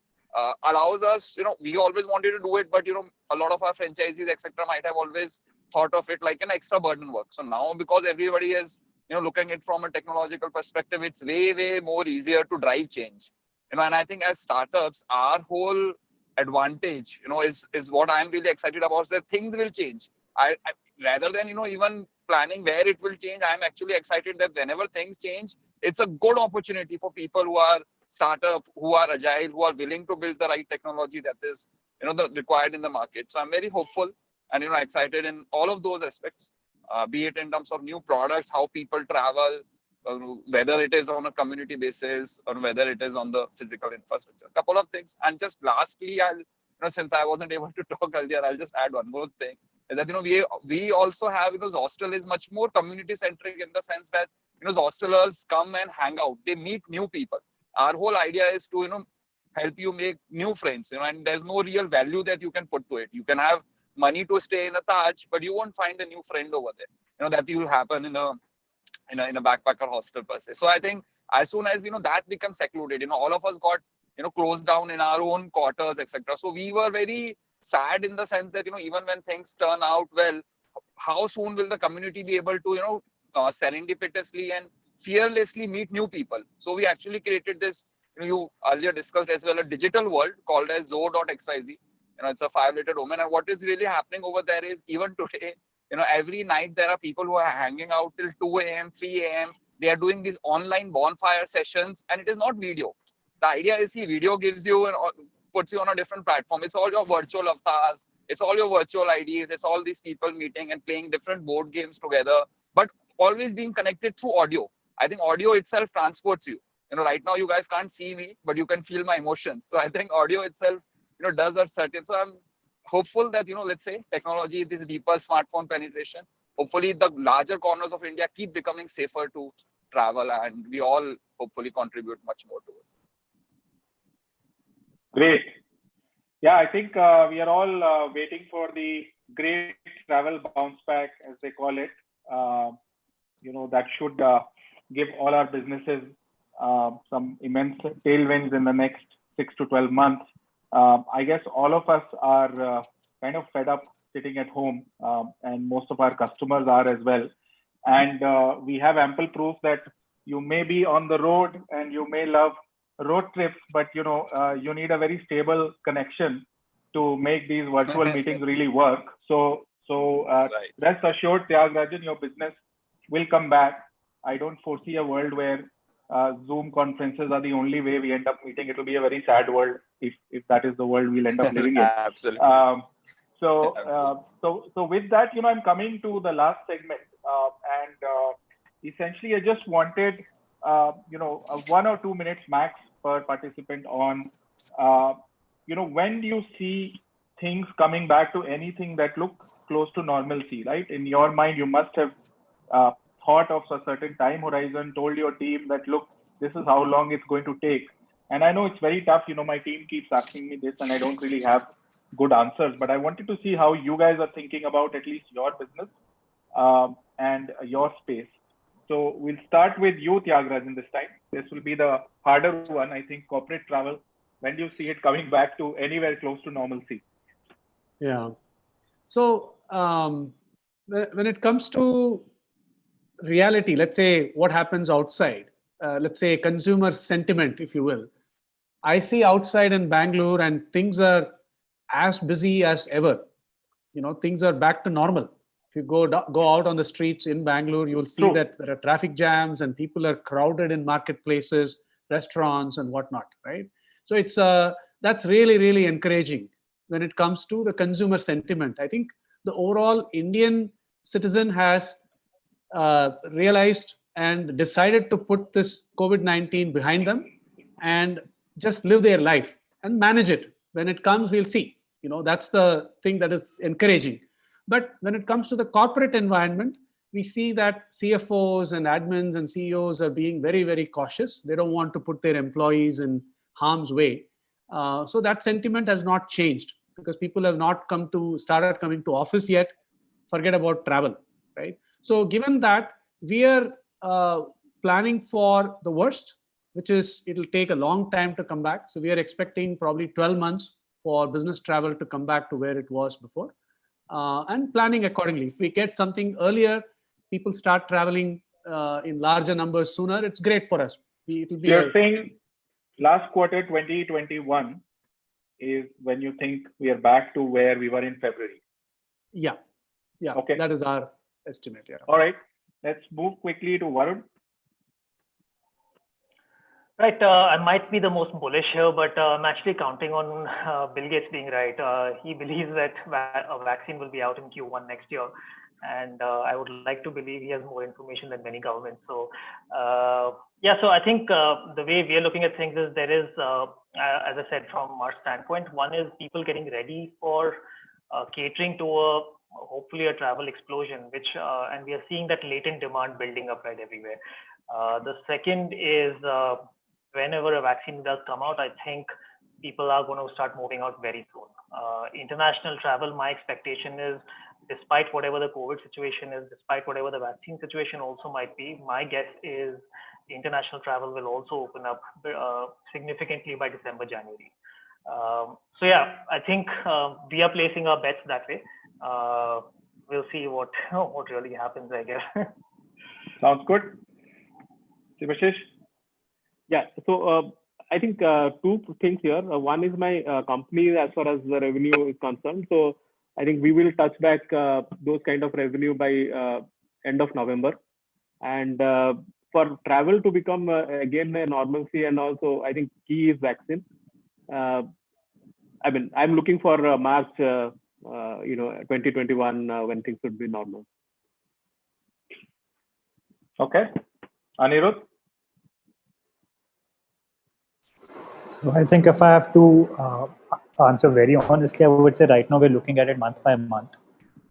allows us, we always wanted to do it, but a lot of our franchisees, etc., might have always thought of it like an extra burden work. So now, because everybody is looking at it from a technological perspective, it's way more easier to drive change. And I think as startups, our whole advantage, is what I'm really excited about, is that things will change. I rather than even planning where it will change, I'm actually excited that whenever things change, it's a good opportunity for people who are startup, who are agile, who are willing to build the right technology that is required in the market. So I'm very hopeful and excited in all of those aspects, be it in terms of new products, how people travel, whether it is on a community basis or whether it is on the physical infrastructure. A couple of things. And just lastly, I'll, since I wasn't able to talk earlier, I'll just add one more thing. That, we also have, Zostel is much more community centric in the sense that, Zostelers come and hang out. They meet new people. Our whole idea is to, help you make new friends, and there's no real value that you can put to it. You can have money to stay in a Taj, but you won't find a new friend over there. That will happen in a backpacker hostel per se. So I think as soon as that becomes secluded, all of us got closed down in our own quarters, etc. So we were very sad in the sense that even when things turn out well, how soon will the community be able to serendipitously and fearlessly meet new people? So we actually created this, you earlier discussed as well, a digital world called as Zo.xyz. It's a 5-letter domain, and what is really happening over there is, even today, every night there are people who are hanging out till 2 a.m., 3 a.m. They are doing these online bonfire sessions, and it is not video. The idea is, video gives you and puts you on a different platform. It's all your virtual avatars, it's all your virtual IDs, it's all these people meeting and playing different board games together, but always being connected through audio. I think audio itself transports you. Right now you guys can't see me, but you can feel my emotions. So I think audio itself, does a certain. So I'm hopeful that, let's say technology, this deeper smartphone penetration hopefully the larger corners of India keep becoming safer to travel, and we all hopefully contribute much more towards it. Great. Yeah, I think we are all waiting for the great travel bounce back, as they call it. That should give all our businesses some immense tailwinds in the next 6 to 12 months. I guess all of us are kind of fed up sitting at home, and most of our customers are as well. And we have ample proof that you may be on the road and you may love road trips, but you need a very stable connection to make these virtual meetings really work. So Right. rest assured, Tyagarajan, your business will come back. I don't foresee a world where Zoom conferences are the only way we end up meeting. It will be a very sad world if that is the world we'll end up living in. Absolutely. So with that, I'm coming to the last segment, and essentially I just wanted, 1 or 2 minutes max per participant on, when do you see things coming back to anything that look close to normalcy, right? In your mind, you must have thought of a certain time horizon, told your team that, look, this is how long it's going to take. And I know it's very tough. My team keeps asking me this and I don't really have good answers, but I wanted to see how you guys are thinking about at least your business and your space. So we'll start with you, Tyagarajan, this time. This will be the harder one, I think, corporate travel. When do you see it coming back to anywhere close to normalcy? Yeah. So when it comes to reality, let's say what happens outside, let's say consumer sentiment, if you will, I see outside in Bangalore and things are as busy as ever. Things are back to normal. If you go out on the streets in Bangalore, you will see that there are traffic jams and people are crowded in marketplaces, restaurants and whatnot, right? So it's that's really, really encouraging when it comes to the consumer sentiment. I think the overall Indian citizen has realized and decided to put this COVID-19 behind them and just live their life and manage it. When it comes, we'll see. That's the thing that is encouraging. But when it comes to the corporate environment, we see that CFOs and admins and CEOs are being very, very cautious. They don't want to put their employees in harm's way. So that sentiment has not changed because people have not started coming to office yet. Forget about travel, right? So given that, we are planning for the worst, which is it'll take a long time to come back. So we are expecting probably 12 months for business travel to come back to where it was before, and planning accordingly. If we get something earlier, people start traveling in larger numbers sooner, it's great for us. You're saying last quarter 2021 is when you think we are back to where we were in February? Yeah. Okay. That is our estimate. Yeah. All right. Let's move quickly to Varun. Right. I might be the most bullish here, but I'm actually counting on Bill Gates being right. He believes that a vaccine will be out in Q1 next year. And I would like to believe he has more information than many governments. So, so I think the way we are looking at things is there is, as I said, from our standpoint, one is people getting ready for catering to hopefully a travel explosion, which and we are seeing that latent demand building up right everywhere. The second is whenever a vaccine does come out, I think people are going to start moving out very soon. International travel, my expectation is, despite whatever the COVID situation is, despite whatever the vaccine situation also might be, my guess is international travel will also open up significantly by December, January. I think we are placing our bets that way. We'll see what really happens, I guess. Sounds good. Sivashish? Yeah, so I think two things here. One is my company as far as the revenue is concerned. So I think we will touch back those kind of revenue by end of November. And for travel to become again a normalcy, and also I think key is vaccine. I'm looking for March 2021 when things should be normal. Okay. Anirudh? So I think if I have to answer very honestly, I would say right now we're looking at it month by month.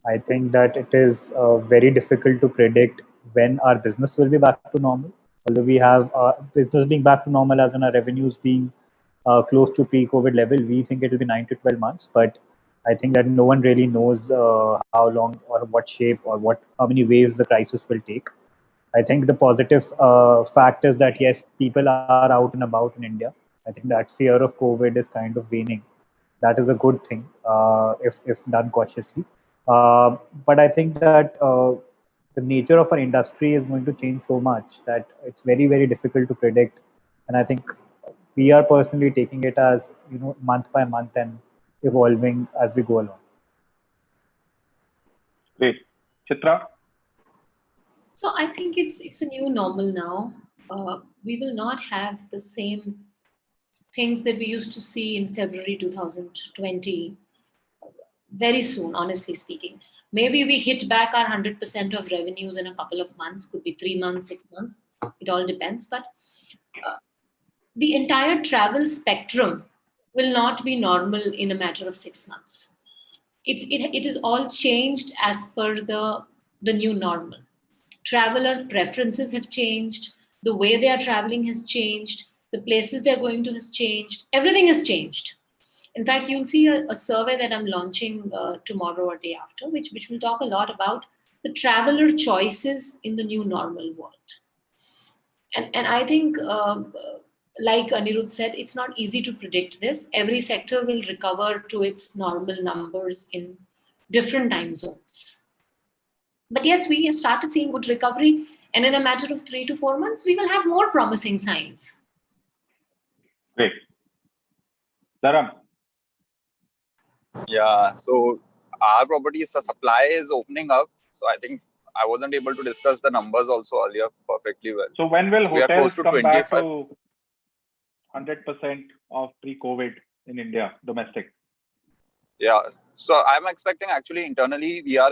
I think that it is very difficult to predict when our business will be back to normal. Although we have business being back to normal as in our revenues being close to pre-COVID level, we think it will be 9 to 12 months. But I think that no one really knows how long or what shape or how many waves the crisis will take. I think the positive fact is that yes, people are out and about in India. I think that fear of COVID is kind of waning. That is a good thing if done cautiously. But I think that the nature of our industry is going to change so much that it's very difficult to predict. And I think we are personally taking it as month by month and evolving as we go along. Great. Chitra? So I think it's a new normal now. We will not have the same things that we used to see in February 2020 very soon, honestly speaking. Maybe we hit back our 100% of revenues in a couple of months, could be 3 months, 6 months. It all depends. But the entire travel spectrum will not be normal in a matter of 6 months. It is all changed as per the new normal. Traveler preferences have changed. The way they are traveling has changed. The places they're going to has changed. Everything has changed. In fact, you'll see a survey that I'm launching tomorrow or day after, which will talk a lot about the traveler choices in the new normal world. And I think, like Anirudh said, it's not easy to predict this. Every sector will recover to its normal numbers in different time zones. But yes, we have started seeing good recovery. And in a matter of 3 to 4 months, we will have more promising signs. Great. Dharam? Yeah, so our properties, the supply is opening up. So I think I wasn't able to discuss the numbers also earlier perfectly well. So when will We are close hotels to come back 25. to 100% of pre-COVID in India, domestic? Yeah, so I'm expecting actually internally we are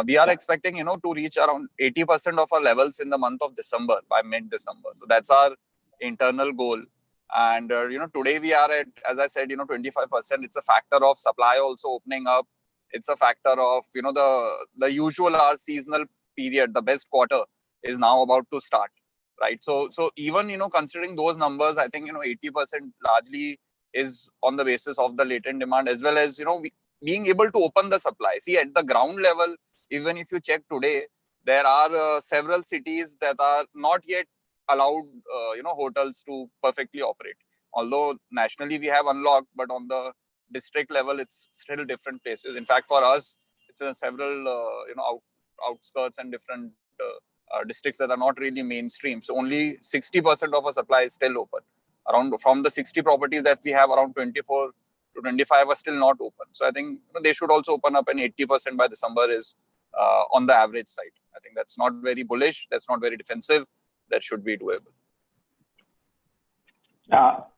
we are expecting to reach around 80% of our levels in the month of December, by mid-December. So that's our internal goal. And today we are at, as I said, 25%. It's a factor of supply also opening up. It's a factor of the usual our seasonal period, the best quarter is now about to start, right? So even considering those numbers, I think 80% largely is on the basis of the latent demand, as well as being able to open the supply. See, at the ground level, even if you check today, there are several cities that are not yet allowed hotels to perfectly operate. Although nationally we have unlocked, but on the district level it's still different places. In fact, for us, it's several outskirts and different districts that are not really mainstream. So only 60% of our supply is still open. From the 60 properties that we have, around 24 to 25 are still not open. So I think they should also open up, and 80% by December is on the average side. I think that's not very bullish. That's not very defensive. That should be doable.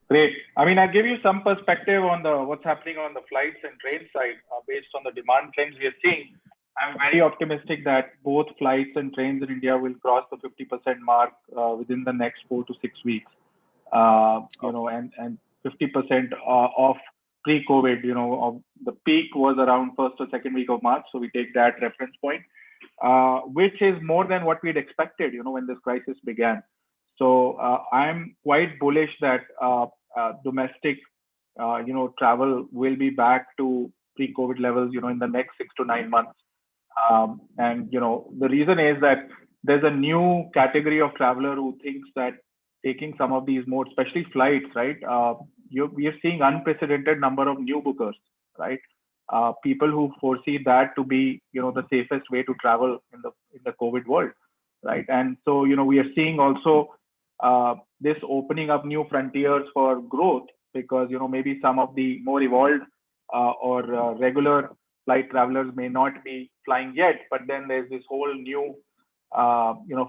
Great. I mean, I'll give you some perspective on what's happening on the flights and train side based on the demand trends we are seeing. I'm very optimistic that both flights and trains in India will cross the 50% mark within the next 4 to 6 weeks. And 50% of pre-COVID, of the peak was around first or second week of March. So we take that reference point, which is more than what we'd expected, when this crisis began. So I'm quite bullish that domestic, travel will be back to pre-COVID levels, in the next 6 to 9 months. And the reason is that there's a new category of traveler who thinks that taking some of these modes, especially flights, right? We are seeing unprecedented number of new bookers, right? People who foresee that to be, the safest way to travel in the COVID world, right? And so, we are seeing also this opening up new frontiers for growth because, maybe some of the more evolved or regular flight travelers may not be flying yet, but then there's this whole new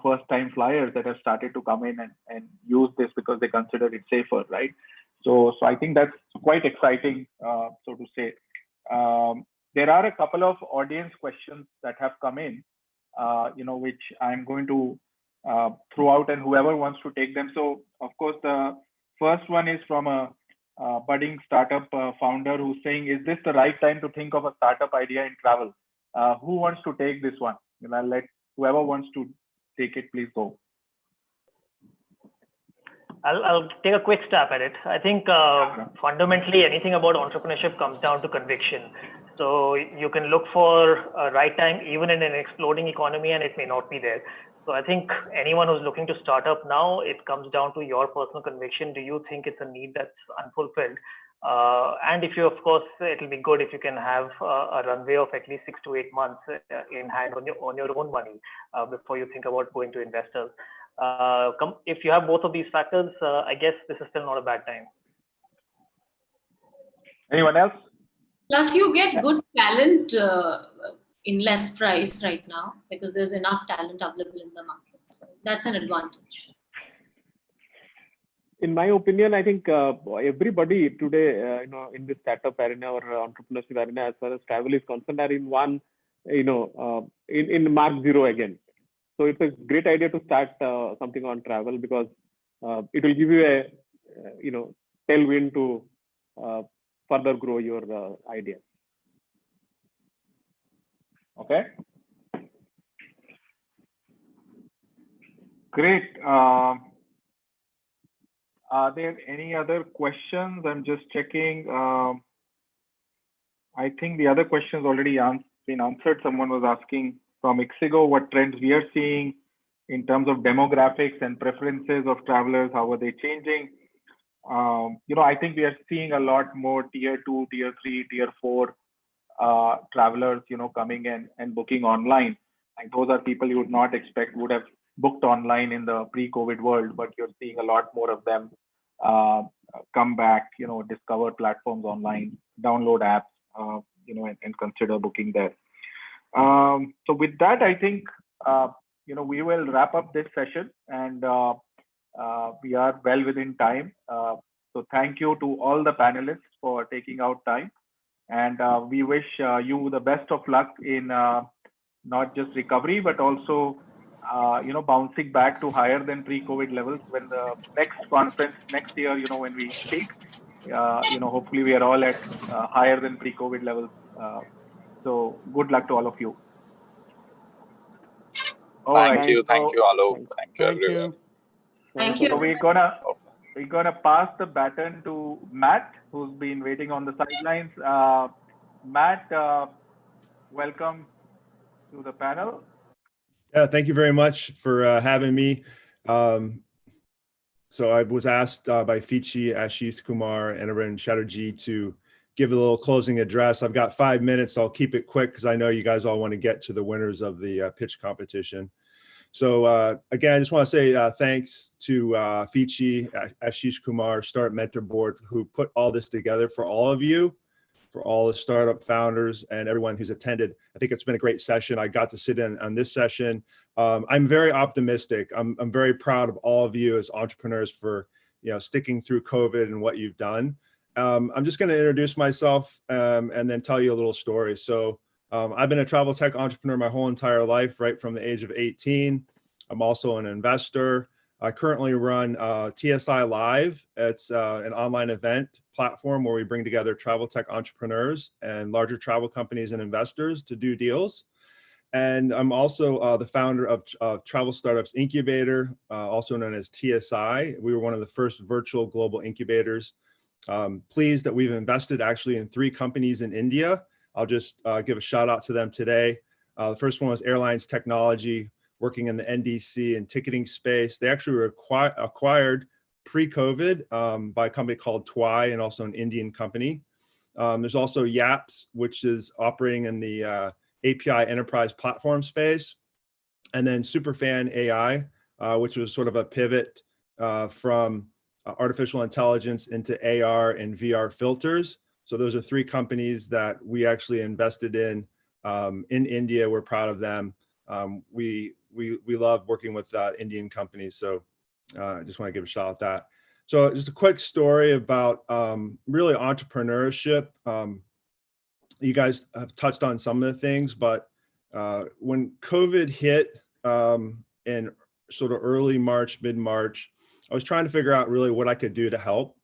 first-time flyers that have started to come in and use this because they consider it safer, right? So I think that's quite exciting, so to say. There are a couple of audience questions that have come in, which I'm going to throw out, and whoever wants to take them. So, of course, the first one is from a budding startup founder who's saying, is this the right time to think of a startup idea in travel? Who wants to take this one? I'll let whoever wants to take it, please go. I'll take a quick stab at it. I think fundamentally anything about entrepreneurship comes down to conviction. So you can look for a right time even in an exploding economy and it may not be there. So I think anyone who's looking to start up now, it comes down to your personal conviction. Do you think it's a need that's unfulfilled? And if you, of course, it'll be good if you can have a runway of at least 6 to 8 months in hand on your own money before you think about going to investors. If you have both of these factors, I guess this is still not a bad time. Anyone else? Plus, you get good talent in less price right now because there's enough talent available in the market. So that's an advantage. In my opinion, I think everybody today, in this startup arena or entrepreneurship arena, as far as travel is concerned, are in one, in Mark Zero again. So it's a great idea to start something on travel because it will give you a, tailwind to further grow your idea. Okay. Great. Are there any other questions? I'm just checking. I think the other questions already been answered. Someone was asking from Ixigo what trends we are seeing in terms of demographics and preferences of travelers. How are they changing? I think we are seeing a lot more tier 2, tier 3, tier 4 travelers, coming in and booking online. Like those are people you would not expect would have booked online in the pre-COVID world, but you're seeing a lot more of them come back, discover platforms online, download apps, and consider booking there. So with that, I think, we will wrap up this session and we are well within time. So thank you to all the panelists for taking out time. And we wish you the best of luck in not just recovery, but also, bouncing back to higher than pre-COVID levels when the next conference next year, when we speak, hopefully we are all at higher than pre-COVID levels. So good luck to all of you. Thank you, Alok. Thank you, everyone. Thank you. So we're gonna pass the baton to Matt, who's been waiting on the sidelines. Matt, welcome to the panel. Yeah, thank you very much for having me. So I was asked by Fichi, Ashish Kumar, and Anirudh Chatterjee to give a little closing address. I've got 5 minutes. I'll keep it quick because I know you guys all want to get to the winners of the pitch competition. So again, I just want to say thanks to Fichi, Ashish Kumar, Startup Mentor Board, who put all this together for all of you, for all the startup founders and everyone who's attended. I think it's been a great session. I got to sit in on this session. I'm very optimistic. I'm very proud of all of you as entrepreneurs for sticking through COVID and what you've done. I'm just going to introduce myself and then tell you a little story. So I've been a travel tech entrepreneur my whole entire life, right from the age of 18. I'm also an investor. I currently run TSI Live. It's an online event platform where we bring together travel tech entrepreneurs and larger travel companies and investors to do deals. And I'm also the founder of Travel Startups Incubator, also known as TSI. We were one of the first virtual global incubators. Pleased that we've invested actually in 3 companies in India. I'll just give a shout out to them today. The first one was Airlines Technology, working in the NDC and ticketing space. They actually were acquired pre-COVID by a company called Twi, and also an Indian company. There's also Yaps, which is operating in the API enterprise platform space. And then Superfan AI, which was sort of a pivot from artificial intelligence into AR and VR filters. So those are 3 companies that we actually invested in India. We're proud of them. We love working with Indian companies. So I just want to give a shout out that. So just a quick story about really entrepreneurship. You guys have touched on some of the things, but when COVID hit in sort of early March, mid-March, I was trying to figure out really what I could do to help.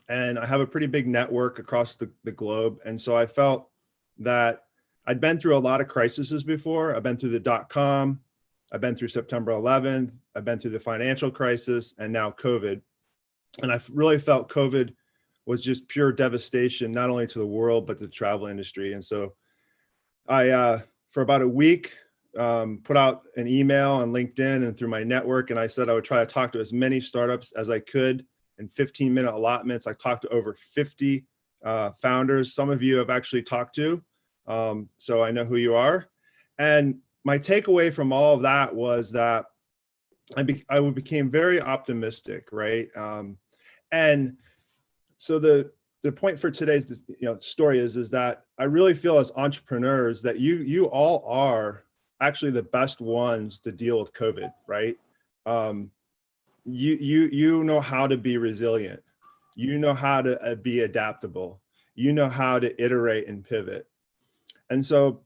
and I have a pretty big network across the globe. And so I felt that I'd been through a lot of crises before. I've been through the .com, I've been through September 11th, I've been through the financial crisis, and now COVID. And I really felt COVID was just pure devastation, not only to the world, but the travel industry. And so I, for about a week, put out an email on LinkedIn and through my network. And I said I would try to talk to as many startups as I could in 15-minute allotments. I talked to over 50 founders. Some of you have actually talked to, so I know who you are. And my takeaway from all of that was that I became very optimistic, right? And so the point for today's story is that I really feel as entrepreneurs that you all are actually the best ones to deal with COVID, right? You know how to be resilient. You know how to be adaptable. You know how to iterate and pivot. And so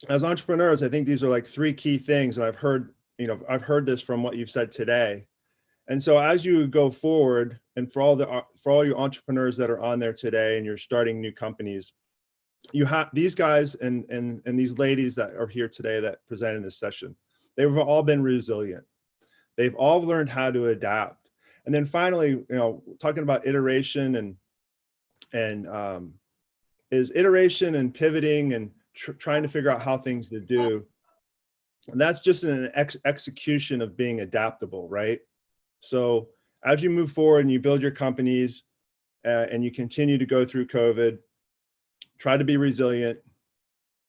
as entrepreneurs, I think these are like three key things. And I've heard this from what you've said today. And so as you go forward, and for all your entrepreneurs that are on there today and you're starting new companies, you have these guys and these ladies that are here today that present in this session. They've all been resilient. They've all learned how to adapt. And then finally, talking about iteration and is iteration and pivoting and trying to figure out how things to do. And that's just an execution of being adaptable, right? So as you move forward and you build your companies and you continue to go through COVID, try to be resilient,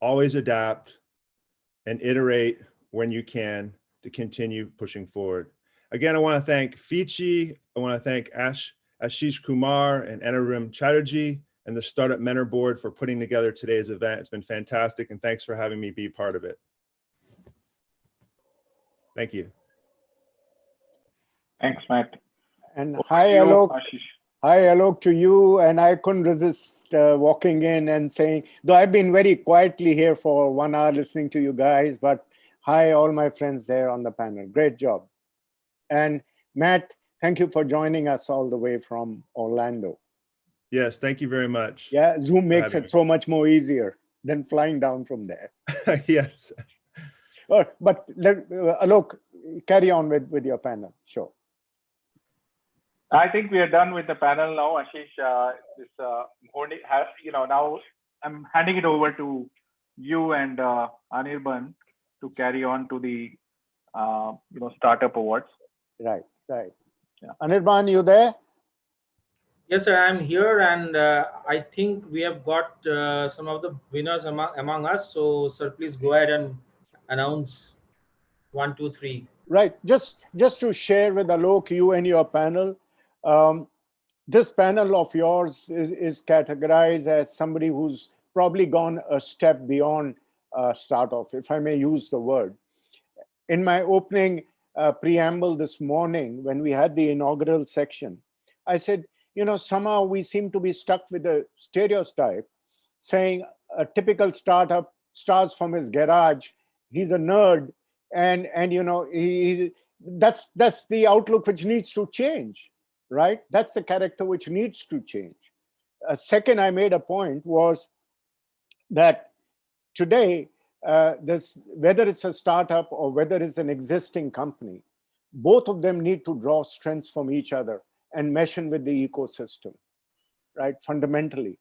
always adapt, and iterate when you can to continue pushing forward. Again, I want to thank Fichi, I want to thank Ashish Kumar and Anirudh Chatterjee and the Startup Mentor Board for putting together today's event. It's been fantastic, and thanks for having me be part of it. Thank you. Thanks, Matt. And hi, Alok. Ashish. Hi, Alok, to you. And I couldn't resist walking in and saying, though I've been very quietly here for 1 hour listening to you guys, but hi, all my friends there on the panel. Great job. And Matt, thank you for joining us all the way from Orlando. Yes, thank you very much. Yeah, Zoom makes it so much more easier than flying down from there. Yes. But Alok, carry on with your panel. Sure. I think we are done with the panel now, Ashish. Now I'm handing it over to you and Anirudh to carry on to the startup awards. Right. Yeah. Anirudh, you there? Yes, sir, I'm here, and I think we have got some of the winners among us. So, sir, please go ahead and announce 1, 2, 3. Right. Just to share with Alok, you and your panel. This panel of yours is categorized as somebody who's probably gone a step beyond startup, if I may use the word. In my opening preamble this morning, when we had the inaugural section, I said, somehow we seem to be stuck with a stereotype saying a typical startup starts from his garage, he's a nerd, and that's the outlook which needs to change. Right? That's the character which needs to change. Second, I made a point was that today, whether it's a startup or whether it's an existing company, both of them need to draw strengths from each other and mesh in with the ecosystem, right? Fundamentally.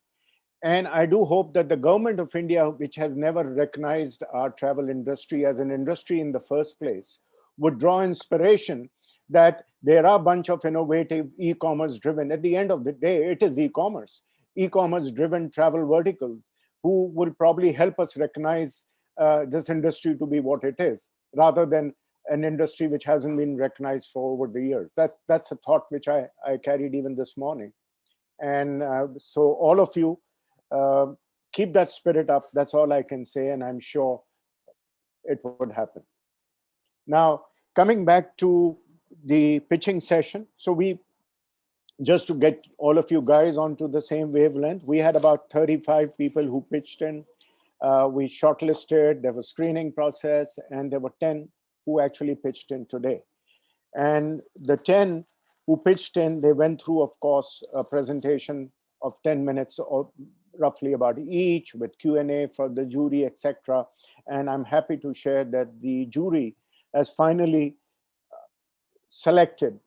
And I do hope that the government of India, which has never recognized our travel industry as an industry in the first place, would draw inspiration that there are a bunch of innovative e-commerce driven. At the end of the day, it is e-commerce driven travel verticals who will probably help us recognize this industry to be what it is, rather than an industry which hasn't been recognized for over the years. That's a thought which I carried even this morning. And so all of you, keep that spirit up. That's all I can say, and I'm sure it would happen. Now, coming back to the pitching session. So just to get all of you guys onto the same wavelength, we had about 35 people who pitched in. We shortlisted, there was screening process, and there were 10 who actually pitched in today. And the 10 who pitched in. They went through, of course, a presentation of 10 minutes or roughly about each, with Q&A for the jury, etc. And I'm happy to share that the jury has finally selected,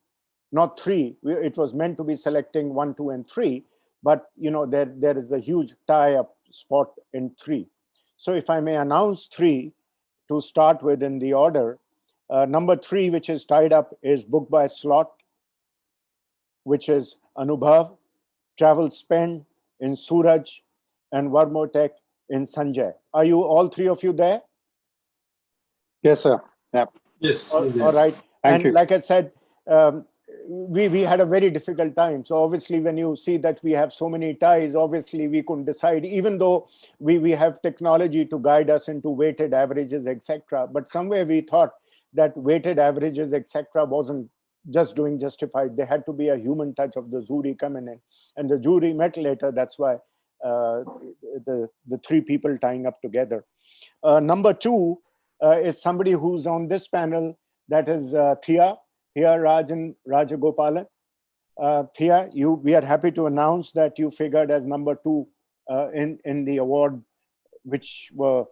not 3. It was meant to be selecting 1, 2, and 3, but there is a huge tie-up spot in 3. So if I may announce 3 to start with in the order, number 3, which is tied up, is Book by Slot, which is Anubhav, Travel Spend in Suraj, and Varmotech in Sanjay. Are you all 3 of you there? Yes, sir. Yeah. Yes. All right. Thank you. Like I said, we had a very difficult time. So obviously, when you see that we have so many ties, obviously we couldn't decide, even though we have technology to guide us into weighted averages, etc. But somewhere we thought that weighted averages, etc. wasn't just doing justified. There had to be a human touch of the jury coming in. And the jury met later. That's why the 3 people tying up together. Number 2 is somebody who's on this panel. That is Thea Rajagopalan. Thea, we are happy to announce that you figured as number 2 in the award, which were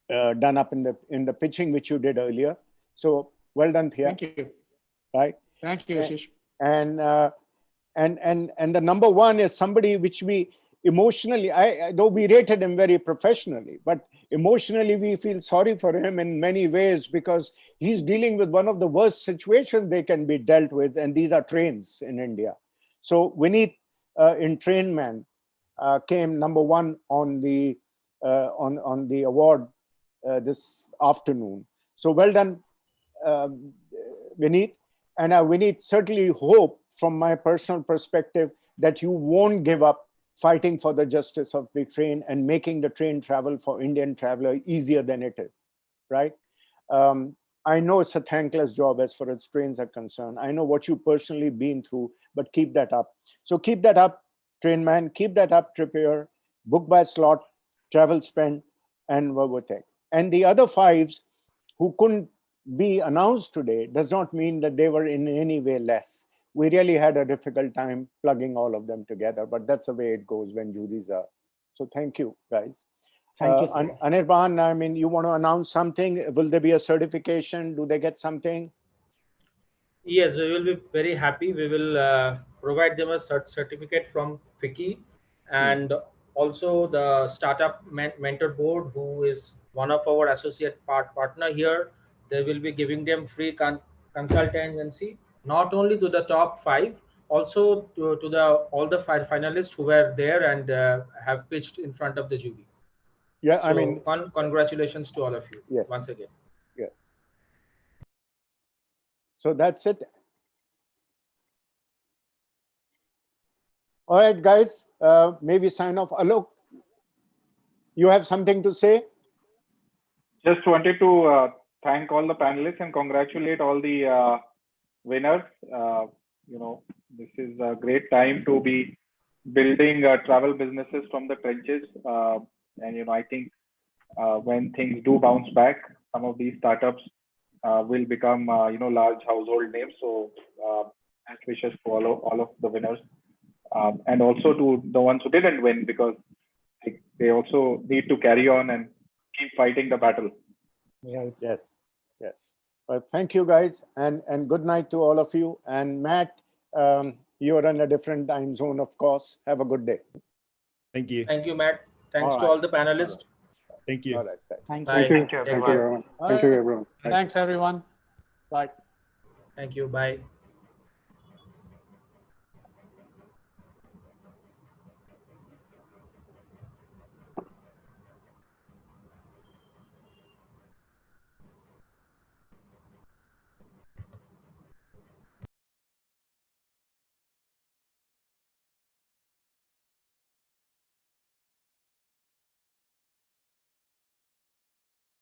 done up in the pitching which you did earlier. So well done, Thea. Thank you. Right. Thank you, Ashish. And the number 1 is somebody which we emotionally, though we rated him very professionally, but emotionally we feel sorry for him in many ways, because he's dealing with one of the worst situations they can be dealt with, and these are trains in India. So Vineet in Trainman came number 1 on the award this afternoon. So well done, Vineet. And Vineet, certainly hope from my personal perspective that you won't give up fighting for the justice of the train and making the train travel for Indian traveler easier than it is, right? I know it's a thankless job as far as trains are concerned. I know what you've personally been through, but keep that up. So keep that up, Trainman, keep that up, Trippier, Book by Slot, Travel Spend, and Verbotech. And the other 5s who couldn't be announced today does not mean that they were in any way less. We really had a difficult time plugging all of them together, but that's the way it goes when juries are. So thank you, guys. Thank you, sir. Anirudh, I mean, you want to announce something? Will there be a certification? Do they get something? Yes, we will be very happy. We will provide them a certificate from FICCI, and also the startup mentor board, who is one of our associate partner here. They will be giving them free consultancy, not only to the top 5, also to all the 5 finalists who were there and have pitched in front of the jury. Yeah, so I mean, congratulations to all of you. Yes. Once again. Yeah. So that's it. All right, guys, maybe sign off. Alok, you have something to say? Just wanted to thank all the panelists and congratulate all the winners. This is a great time to be building travel businesses from the trenches. And I think when things do bounce back, some of these startups will become large household names. So best wishes for all of the winners, and also to the ones who didn't win, because they also need to carry on and keep fighting the battle. Right. Yes. Yes. Well, thank you, guys, and good night to all of you. And Matt, you're in a different time zone, of course. Have a good day. Thank you. Thank you, Matt. Thanks All to right. all the panelists. Thank you. All right. Thank Bye. you. Thank you, Thank you, everyone. Thank you, everyone. Thanks, everyone. Bye. Thank you. Bye.